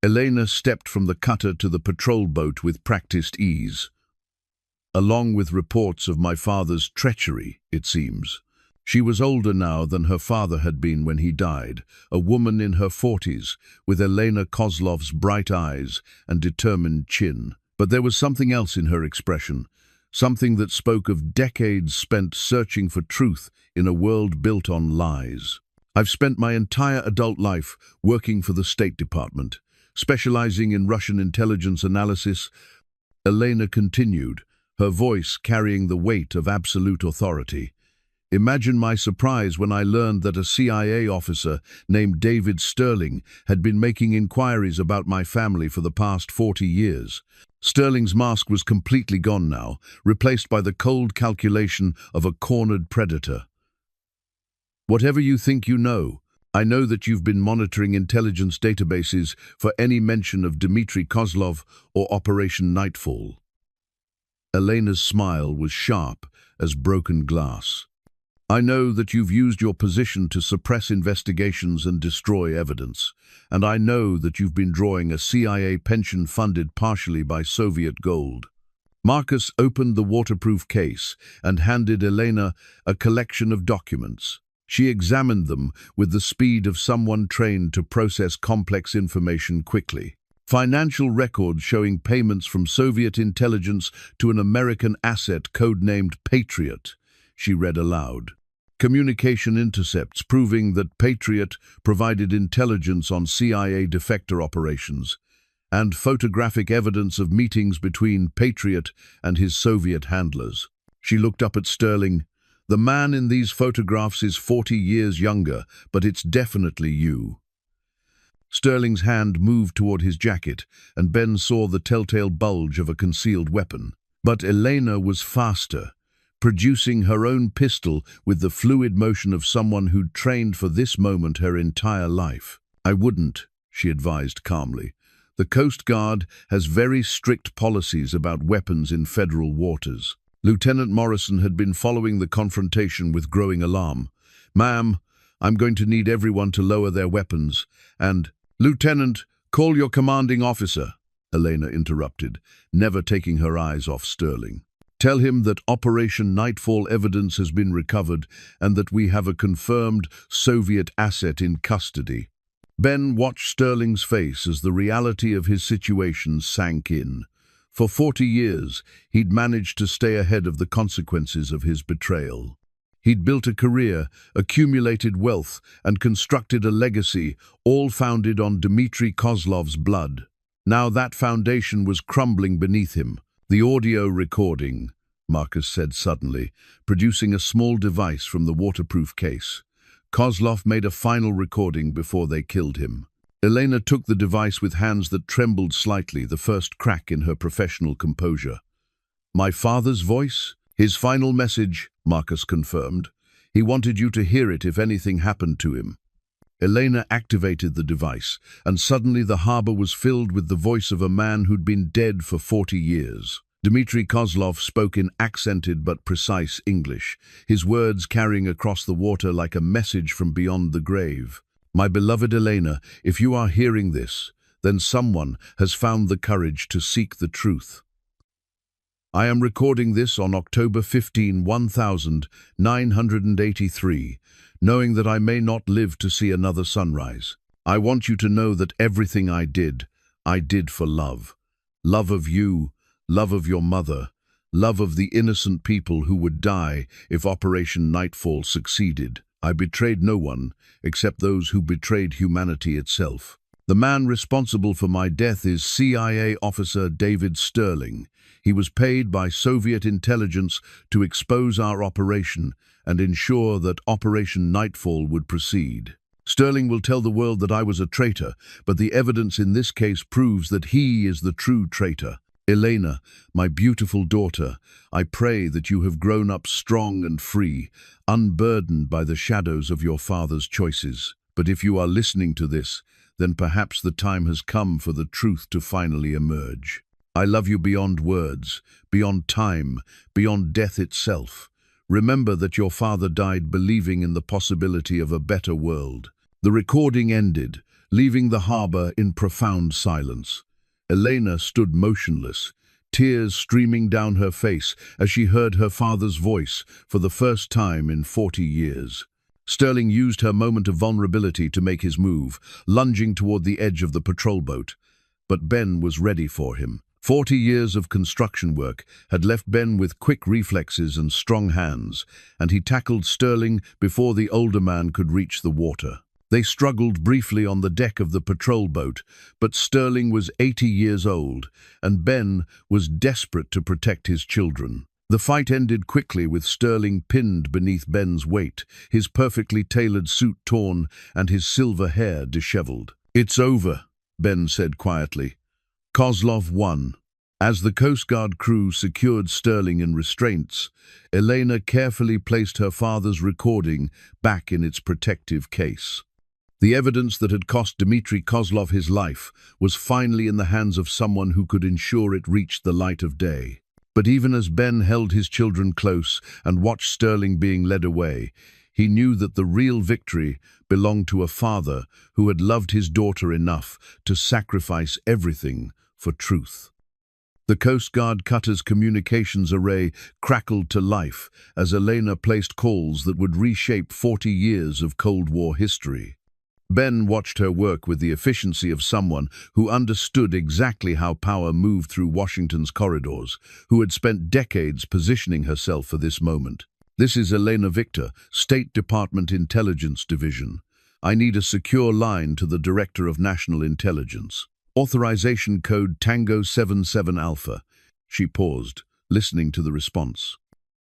Elena stepped from the cutter to the patrol boat with practiced ease. "Along with reports of my father's treachery, it seems." She was older now than her father had been when he died, a woman in her 40s, with Elena Kozlov's bright eyes and determined chin. But there was something else in her expression, something that spoke of decades spent searching for truth in a world built on lies. "I've spent my entire adult life working for the State Department, specializing in Russian intelligence analysis," Elena continued, her voice carrying the weight of absolute authority. "Imagine my surprise when I learned that a CIA officer named David Sterling had been making inquiries about my family for the past 40 years. Sterling's mask was completely gone now, replaced by the cold calculation of a cornered predator. Whatever you think you know, I know that you've been monitoring intelligence databases for any mention of Dmitry Kozlov or Operation Nightfall." Elena's smile was sharp as broken glass. "I know that you've used your position to suppress investigations and destroy evidence, and I know that you've been drawing a CIA pension funded partially by Soviet gold." Marcus opened the waterproof case and handed Elena a collection of documents. She examined them with the speed of someone trained to process complex information quickly. Financial records showing payments from Soviet intelligence to an American asset codenamed Patriot, she read aloud. Communication intercepts proving that Patriot provided intelligence on CIA defector operations, and photographic evidence of meetings between Patriot and his Soviet handlers. She looked up at Sterling. "The man in these photographs is 40 years younger, but it's definitely you." Sterling's hand moved toward his jacket, and Ben saw the telltale bulge of a concealed weapon. But Elena was faster, producing her own pistol with the fluid motion of someone who'd trained for this moment her entire life. "I wouldn't," she advised calmly. "The Coast Guard has very strict policies about weapons in federal waters." Lieutenant Morrison had been following the confrontation with growing alarm. "Ma'am, I'm going to need everyone to lower their weapons, and—" "Lieutenant, call your commanding officer," Elena interrupted, never taking her eyes off Sterling. "Tell him that Operation Nightfall evidence has been recovered and that we have a confirmed Soviet asset in custody." Ben watched Sterling's face as the reality of his situation sank in. For 40 years, he'd managed to stay ahead of the consequences of his betrayal. He'd built a career, accumulated wealth, and constructed a legacy, all founded on Dmitry Kozlov's blood. Now that foundation was crumbling beneath him. "The audio recording," Marcus said suddenly, producing a small device from the waterproof case. "Kozlov made a final recording before they killed him." Elena took the device with hands that trembled slightly, the first crack in her professional composure. "My father's voice? His final message," Marcus confirmed. "He wanted you to hear it if anything happened to him." Elena activated the device, and suddenly the harbor was filled with the voice of a man who'd been dead for 40 years. Dmitry Kozlov spoke in accented but precise English, his words carrying across the water like a message from beyond the grave. "My beloved Elena, if you are hearing this, then someone has found the courage to seek the truth. I am recording this on October 15, 1983, knowing that I may not live to see another sunrise. I want you to know that everything I did for love. Love of you, love of your mother, love of the innocent people who would die if Operation Nightfall succeeded. I betrayed no one, except those who betrayed humanity itself. The man responsible for my death is CIA officer David Sterling. He was paid by Soviet intelligence to expose our operation and ensure that Operation Nightfall would proceed. Sterling will tell the world that I was a traitor, but the evidence in this case proves that he is the true traitor. Elena, my beautiful daughter, I pray that you have grown up strong and free, unburdened by the shadows of your father's choices. But if you are listening to this, then perhaps the time has come for the truth to finally emerge. I love you beyond words, beyond time, beyond death itself. Remember that your father died believing in the possibility of a better world. The recording ended, leaving the harbor in profound silence. Elena stood motionless, tears streaming down her face as she heard her father's voice for the first time in 40 years. Sterling used her moment of vulnerability to make his move, lunging toward the edge of the patrol boat. But Ben was ready for him. 40 years of construction work had left Ben with quick reflexes and strong hands, and he tackled Sterling before the older man could reach the water. They struggled briefly on the deck of the patrol boat, but Sterling was 80 years old, and Ben was desperate to protect his children. The fight ended quickly with Sterling pinned beneath Ben's weight, his perfectly tailored suit torn and his silver hair disheveled. "It's over," Ben said quietly. Kozlov won. As the Coast Guard crew secured Sterling in restraints, Elena carefully placed her father's recording back in its protective case. The evidence that had cost Dmitry Kozlov his life was finally in the hands of someone who could ensure it reached the light of day. But even as Ben held his children close and watched Sterling being led away, he knew that the real victory belonged to a father who had loved his daughter enough to sacrifice everything for truth. The Coast Guard cutter's communications array crackled to life as Elena placed calls that would reshape 40 years of Cold War history. Ben watched her work with the efficiency of someone who understood exactly how power moved through Washington's corridors, who had spent decades positioning herself for this moment. "This is Elena Victor, State Department Intelligence Division. I need a secure line to the Director of National Intelligence. Authorization code Tango 77 Alpha." She paused, listening to the response.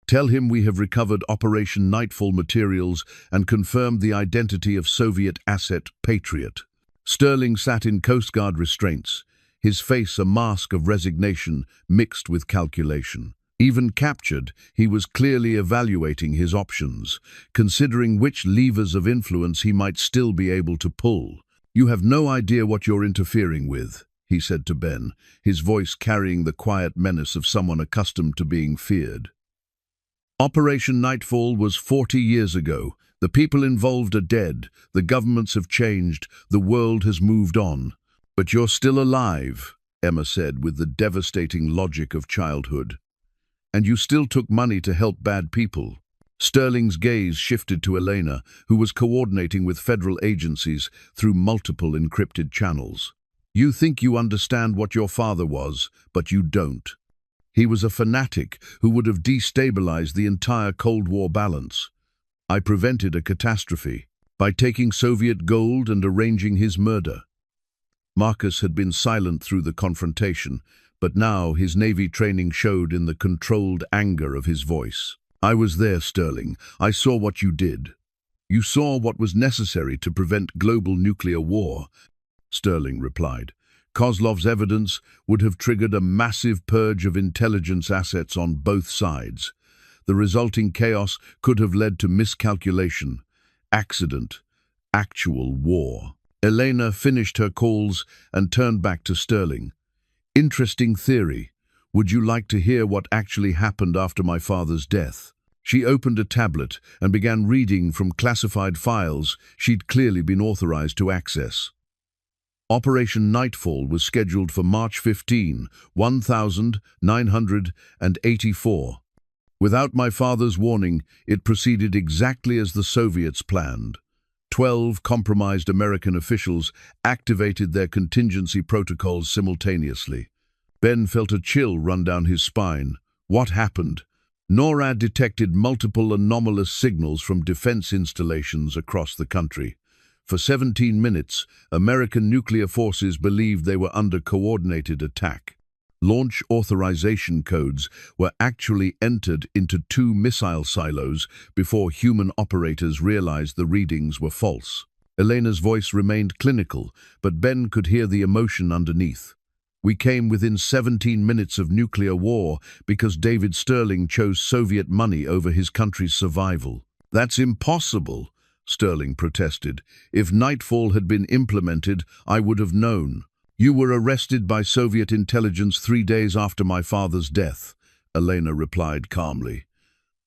"Tell him we have recovered Operation Nightfall materials and confirmed the identity of Soviet asset Patriot." Sterling sat in Coast Guard restraints, his face a mask of resignation mixed with calculation. Even captured, he was clearly evaluating his options, considering which levers of influence he might still be able to pull. "You have no idea what you're interfering with," he said to Ben, his voice carrying the quiet menace of someone accustomed to being feared. Operation Nightfall was 40 years ago. The people involved are dead, the governments have changed, the world has moved on. "But you're still alive," Emma said with the devastating logic of childhood. "And you still took money to help bad people." Sterling's gaze shifted to Elena, who was coordinating with federal agencies through multiple encrypted channels. "You think you understand what your father was, but you don't. He was a fanatic who would have destabilized the entire Cold War balance. I prevented a catastrophe by taking Soviet gold and arranging his murder." Marcus had been silent through the confrontation, but now his Navy training showed in the controlled anger of his voice. "I was there, Sterling. I saw what you did. You saw what was necessary to prevent global nuclear war," Sterling replied. "Kozlov's evidence would have triggered a massive purge of intelligence assets on both sides. The resulting chaos could have led to miscalculation, accident, actual war." Elena finished her calls and turned back to Sterling. "Interesting theory. Would you like to hear what actually happened after my father's death?" She opened a tablet and began reading from classified files she'd clearly been authorized to access. Operation Nightfall was scheduled for March 15, 1984. Without my father's warning, it proceeded exactly as the Soviets planned. 12 compromised American officials activated their contingency protocols simultaneously. Ben felt a chill run down his spine. What happened? NORAD detected multiple anomalous signals from defense installations across the country. For 17 minutes, American nuclear forces believed they were under coordinated attack. Launch authorization codes were actually entered into 2 missile silos before human operators realized the readings were false. Elena's voice remained clinical, but Ben could hear the emotion underneath. We came within 17 minutes of nuclear war because David Sterling chose Soviet money over his country's survival. That's impossible, Sterling protested. If Nightfall had been implemented, I would have known. You were arrested by Soviet intelligence 3 days after my father's death, Elena replied calmly.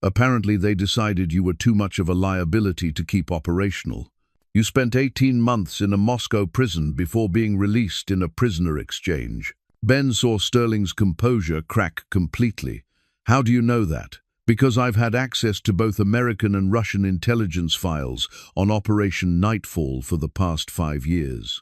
Apparently they decided you were too much of a liability to keep operational. You spent 18 months in a Moscow prison before being released in a prisoner exchange. Ben saw Sterling's composure crack completely. How do you know that? Because I've had access to both American and Russian intelligence files on Operation Nightfall for the past 5 years.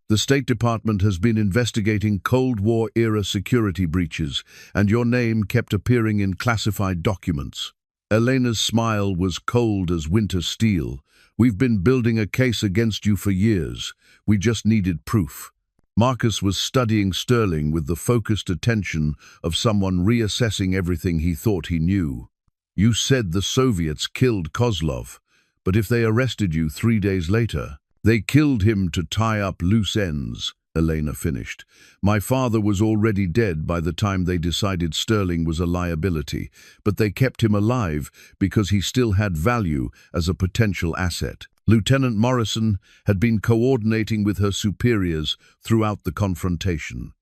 The State Department has been investigating Cold War-era security breaches, and your name kept appearing in classified documents. Elena's smile was cold as winter steel. We've been building a case against you for years. We just needed proof. Marcus was studying Sterling with the focused attention of someone reassessing everything he thought he knew. You said the Soviets killed Kozlov, but if they arrested you 3 days later, they killed him to tie up loose ends, Elena finished. My father was already dead by the time they decided Sterling was a liability, but they kept him alive because he still had value as a potential asset. Lieutenant Morrison had been coordinating with her superiors throughout the confrontation.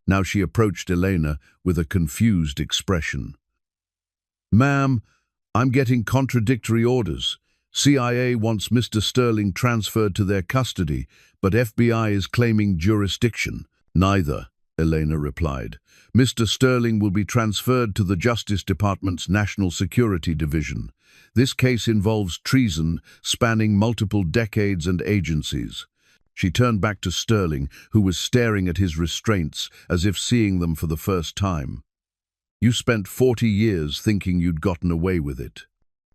Now she approached Elena with a confused expression. Ma'am, I'm getting contradictory orders. CIA wants Mr. Sterling transferred to their custody, but FBI is claiming jurisdiction. Neither, Elena replied. Mr. Sterling will be transferred to the Justice Department's National Security Division. This case involves treason spanning multiple decades and agencies. She turned back to Sterling, who was staring at his restraints as if seeing them for the first time. You spent 40 years thinking you'd gotten away with it.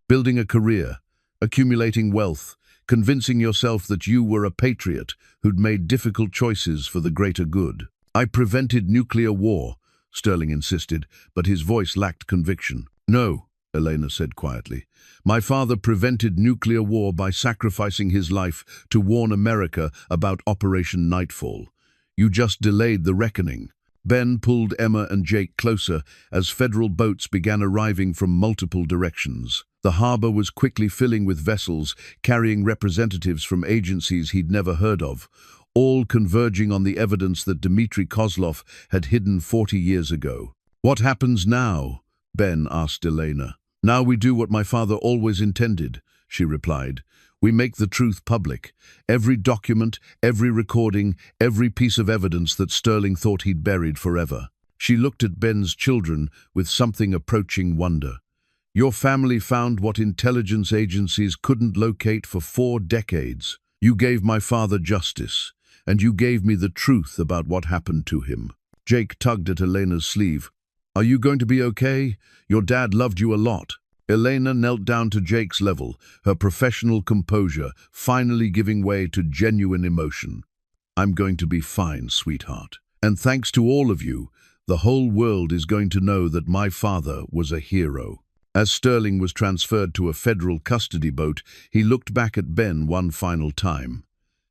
Building a career, accumulating wealth, convincing yourself that you were a patriot who'd made difficult choices for the greater good. I prevented nuclear war, Sterling insisted, but his voice lacked conviction. No, Elena said quietly. My father prevented nuclear war by sacrificing his life to warn America about Operation Nightfall. You just delayed the reckoning. Ben pulled Emma and Jake closer as federal boats began arriving from multiple directions. The harbor was quickly filling with vessels carrying representatives from agencies he'd never heard of, all converging on the evidence that Dmitry Kozlov had hidden 40 years ago. What happens now? Ben asked Elena. Now we do what my father always intended, she replied. We make the truth public. Every document, every recording, every piece of evidence that Sterling thought he'd buried forever. She looked at Ben's children with something approaching wonder. Your family found what intelligence agencies couldn't locate for 4 decades. You gave my father justice, and you gave me the truth about what happened to him. Jake tugged at Elena's sleeve. Are you going to be okay? Your dad loved you a lot. Elena knelt down to Jake's level, her professional composure finally giving way to genuine emotion. I'm going to be fine, sweetheart. And thanks to all of you, the whole world is going to know that my father was a hero. As Sterling was transferred to a federal custody boat, he looked back at Ben one final time.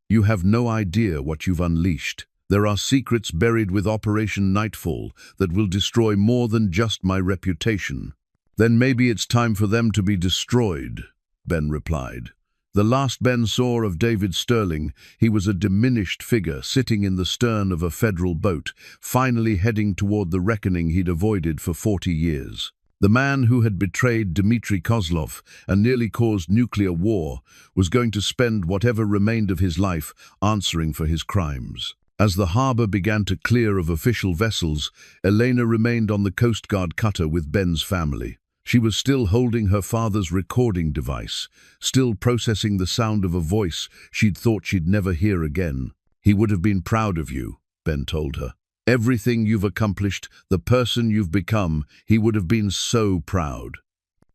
You have no idea what you've unleashed. There are secrets buried with Operation Nightfall that will destroy more than just my reputation. Then maybe it's time for them to be destroyed, Ben replied. The last Ben saw of David Sterling, he was a diminished figure sitting in the stern of a federal boat, finally heading toward the reckoning he'd avoided for 40 years. The man who had betrayed Dmitry Kozlov and nearly caused nuclear war was going to spend whatever remained of his life answering for his crimes. As the harbor began to clear of official vessels, Elena remained on the Coast Guard cutter with Ben's family. She was still holding her father's recording device, still processing the sound of a voice she'd thought she'd never hear again. He would have been proud of you, Ben told her. Everything you've accomplished, the person you've become, he would have been so proud."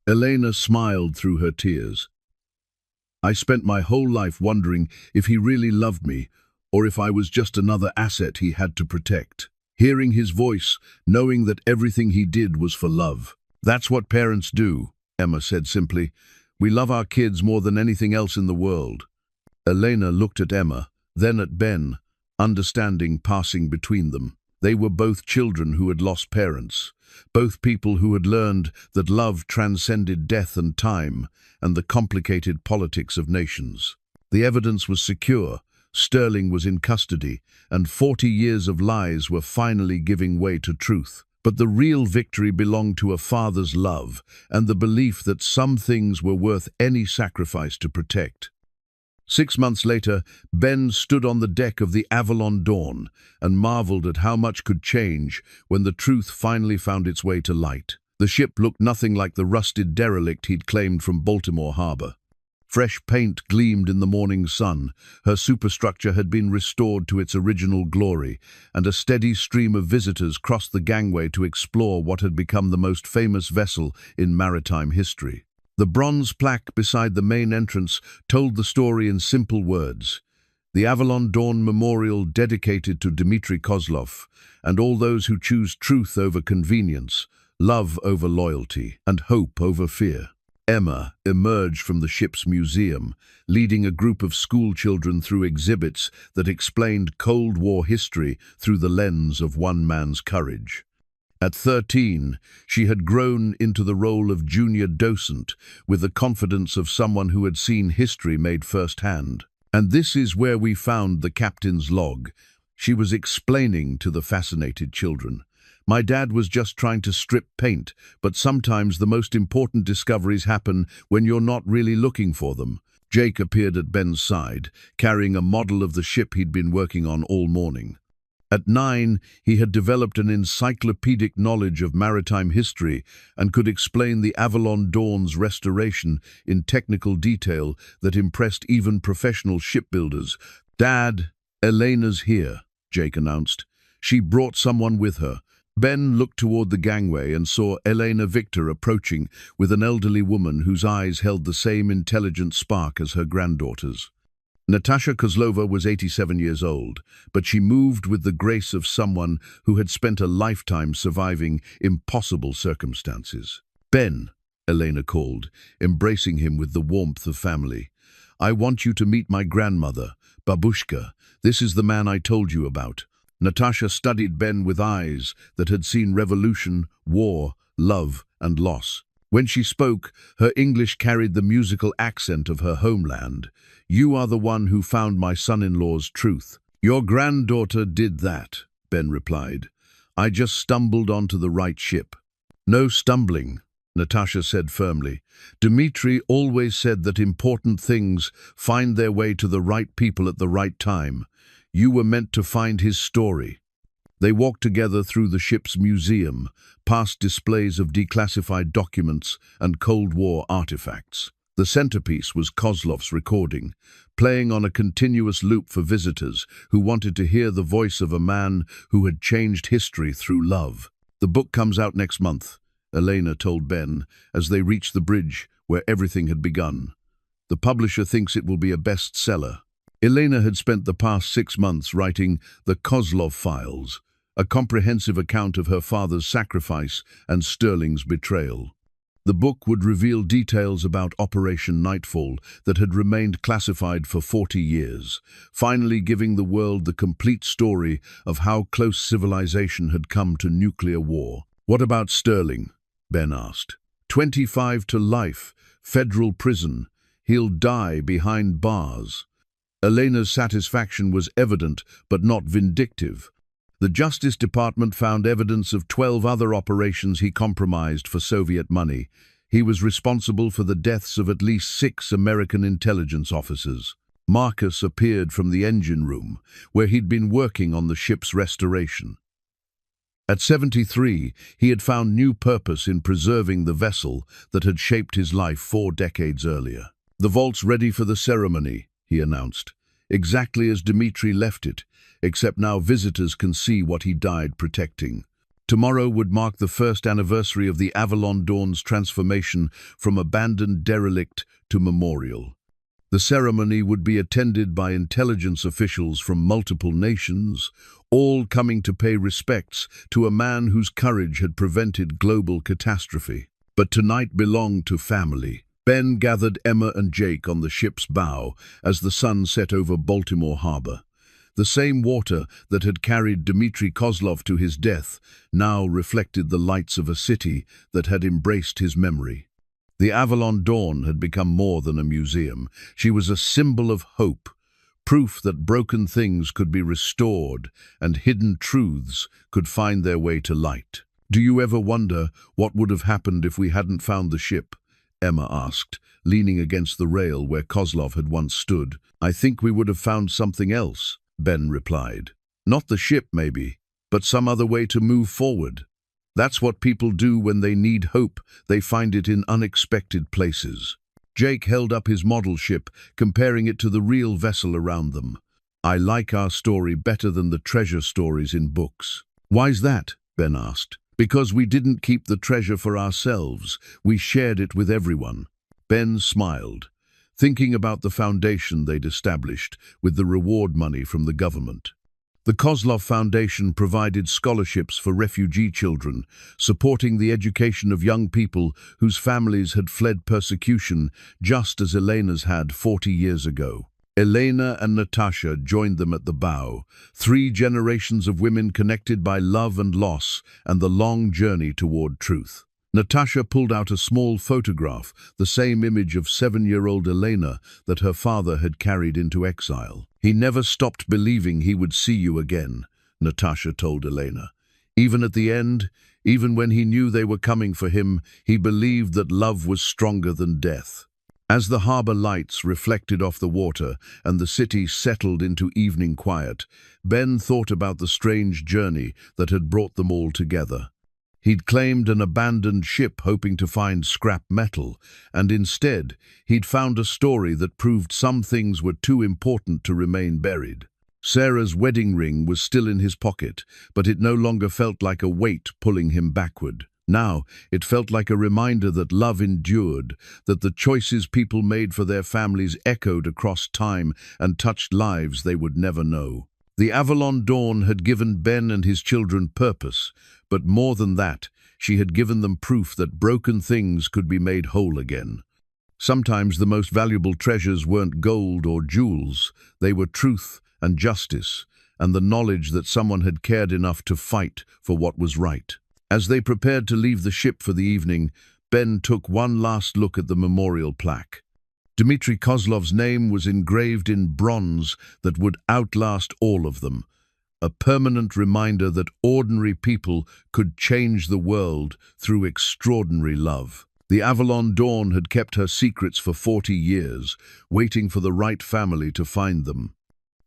Elena smiled through her tears. "I spent my whole life wondering if he really loved me, or if I was just another asset he had to protect. Hearing his voice, knowing that everything he did was for love. That's what parents do," Emma said simply. "We love our kids more than anything else in the world." Elena looked at Emma, then at Ben, understanding passing between them. They were both children who had lost parents, both people who had learned that love transcended death and time and the complicated politics of nations. The evidence was secure, Sterling was in custody, and 40 years of lies were finally giving way to truth. But the real victory belonged to a father's love and the belief that some things were worth any sacrifice to protect. 6 months later, Ben stood on the deck of the Avalon Dawn and marveled at how much could change when the truth finally found its way to light. The ship looked nothing like the rusted derelict he'd claimed from Baltimore Harbor. Fresh paint gleamed in the morning sun, her superstructure had been restored to its original glory, and a steady stream of visitors crossed the gangway to explore what had become the most famous vessel in maritime history. The bronze plaque beside the main entrance told the story in simple words. The Avalon Dawn Memorial dedicated to Dmitry Kozlov and all those who choose truth over convenience, love over loyalty, and hope over fear. Emma emerged from the ship's museum, leading a group of schoolchildren through exhibits that explained Cold War history through the lens of one man's courage. At 13, she had grown into the role of junior docent with the confidence of someone who had seen history made firsthand. "And this is where we found the captain's log," she was explaining to the fascinated children. "My dad was just trying to strip paint, but sometimes the most important discoveries happen when you're not really looking for them." Jake appeared at Ben's side, carrying a model of the ship he'd been working on all morning. At 9, he had developed an encyclopedic knowledge of maritime history and could explain the Avalon Dawn's restoration in technical detail that impressed even professional shipbuilders. "Dad, Elena's here," Jake announced. "She brought someone with her." Ben looked toward the gangway and saw Elena Victor approaching with an elderly woman whose eyes held the same intelligent spark as her granddaughter's. Natasha Kozlova was 87 years old, but she moved with the grace of someone who had spent a lifetime surviving impossible circumstances. "Ben," Elena called, embracing him with the warmth of family. "I want you to meet my grandmother, Babushka. This is the man I told you about." Natasha studied Ben with eyes that had seen revolution, war, love, and loss. When she spoke, her English carried the musical accent of her homeland. "You are the one who found my son-in-law's truth." "Your granddaughter did that," Ben replied. "I just stumbled onto the right ship." "No stumbling," Natasha said firmly. "Dmitry always said that important things find their way to the right people at the right time. You were meant to find his story." They walked together through the ship's museum, past displays of declassified documents and Cold War artifacts. The centerpiece was Kozlov's recording, playing on a continuous loop for visitors who wanted to hear the voice of a man who had changed history through love. "The book comes out next month," Elena told Ben, as they reached the bridge where everything had begun. "The publisher thinks it will be a bestseller." Elena had spent the past 6 months writing The Kozlov Files, a comprehensive account of her father's sacrifice and Sterling's betrayal. The book would reveal details about Operation Nightfall that had remained classified for 40 years, finally giving the world the complete story of how close civilization had come to nuclear war. "What about Sterling?" Ben asked. 25 to life, federal prison. He'll die behind bars." Elena's satisfaction was evident, but not vindictive. The Justice Department found evidence of 12 other operations he compromised for Soviet money. He was responsible for the deaths of at least 6 American intelligence officers. Marcus appeared from the engine room, where he'd been working on the ship's restoration. At 73, he had found new purpose in preserving the vessel that had shaped his life 4 decades earlier. "The vault's ready for the ceremony," he announced. exactly as Dmitri left it, except now visitors can see what he died protecting. Tomorrow would mark the first anniversary of the Avalon Dawn's transformation from abandoned derelict to memorial. The ceremony would be attended by intelligence officials from multiple nations, all coming to pay respects to a man whose courage had prevented global catastrophe. But tonight belonged to family. Ben gathered Emma and Jake on the ship's bow as the sun set over Baltimore Harbor. The same water that had carried Dmitri Kozlov to his death now reflected the lights of a city that had embraced his memory. The Avalon Dawn had become more than a museum. She was a symbol of hope, proof that broken things could be restored and hidden truths could find their way to light. "Do you ever wonder what would have happened if we hadn't found the ship?" Emma asked, leaning against the rail where Kozlov had once stood. "I think we would have found something else," Ben replied. "Not the ship, maybe, but some other way to move forward. That's what people do when they need hope. They find it in unexpected places." Jake held up his model ship, comparing it to the real vessel around them. "I like our story better than the treasure stories in books." "Why's that?" Ben asked. "Because we didn't keep the treasure for ourselves. We shared it with everyone." Ben smiled, thinking about the foundation they'd established with the reward money from the government. The Kozlov Foundation provided scholarships for refugee children, supporting the education of young people whose families had fled persecution, just as Elena's had 40 years ago. Elena and Natasha joined them at the bow, 3 generations of women connected by love and loss and the long journey toward truth. Natasha pulled out a small photograph, the same image of 7-year-old Elena that her father had carried into exile. "He never stopped believing he would see you again," Natasha told Elena. "Even at the end, even when he knew they were coming for him, he believed that love was stronger than death." As the harbor lights reflected off the water and the city settled into evening quiet, Ben thought about the strange journey that had brought them all together. He'd claimed an abandoned ship hoping to find scrap metal, and instead, he'd found a story that proved some things were too important to remain buried. Sarah's wedding ring was still in his pocket, but it no longer felt like a weight pulling him backward. Now, it felt like a reminder that love endured, that the choices people made for their families echoed across time and touched lives they would never know. The Avalon Dawn had given Ben and his children purpose, but more than that, she had given them proof that broken things could be made whole again. Sometimes the most valuable treasures weren't gold or jewels, they were truth and justice, and the knowledge that someone had cared enough to fight for what was right. As they prepared to leave the ship for the evening, Ben took one last look at the memorial plaque. Dmitri Kozlov's name was engraved in bronze that would outlast all of them, a permanent reminder that ordinary people could change the world through extraordinary love. The Avalon Dawn had kept her secrets for 40 years, waiting for the right family to find them.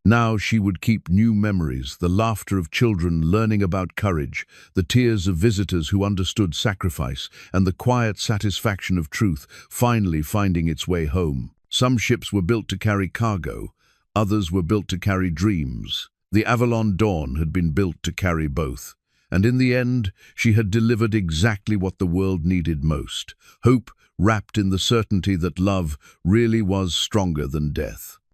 Now she would keep new memories, the laughter of children learning about courage, the tears of visitors who understood sacrifice, and the quiet satisfaction of truth finally finding its way home. Some ships were built to carry cargo, others were built to carry dreams. The Avalon Dawn had been built to carry both, and in the end, she had delivered exactly what the world needed most: hope wrapped in the certainty that love really was stronger than death.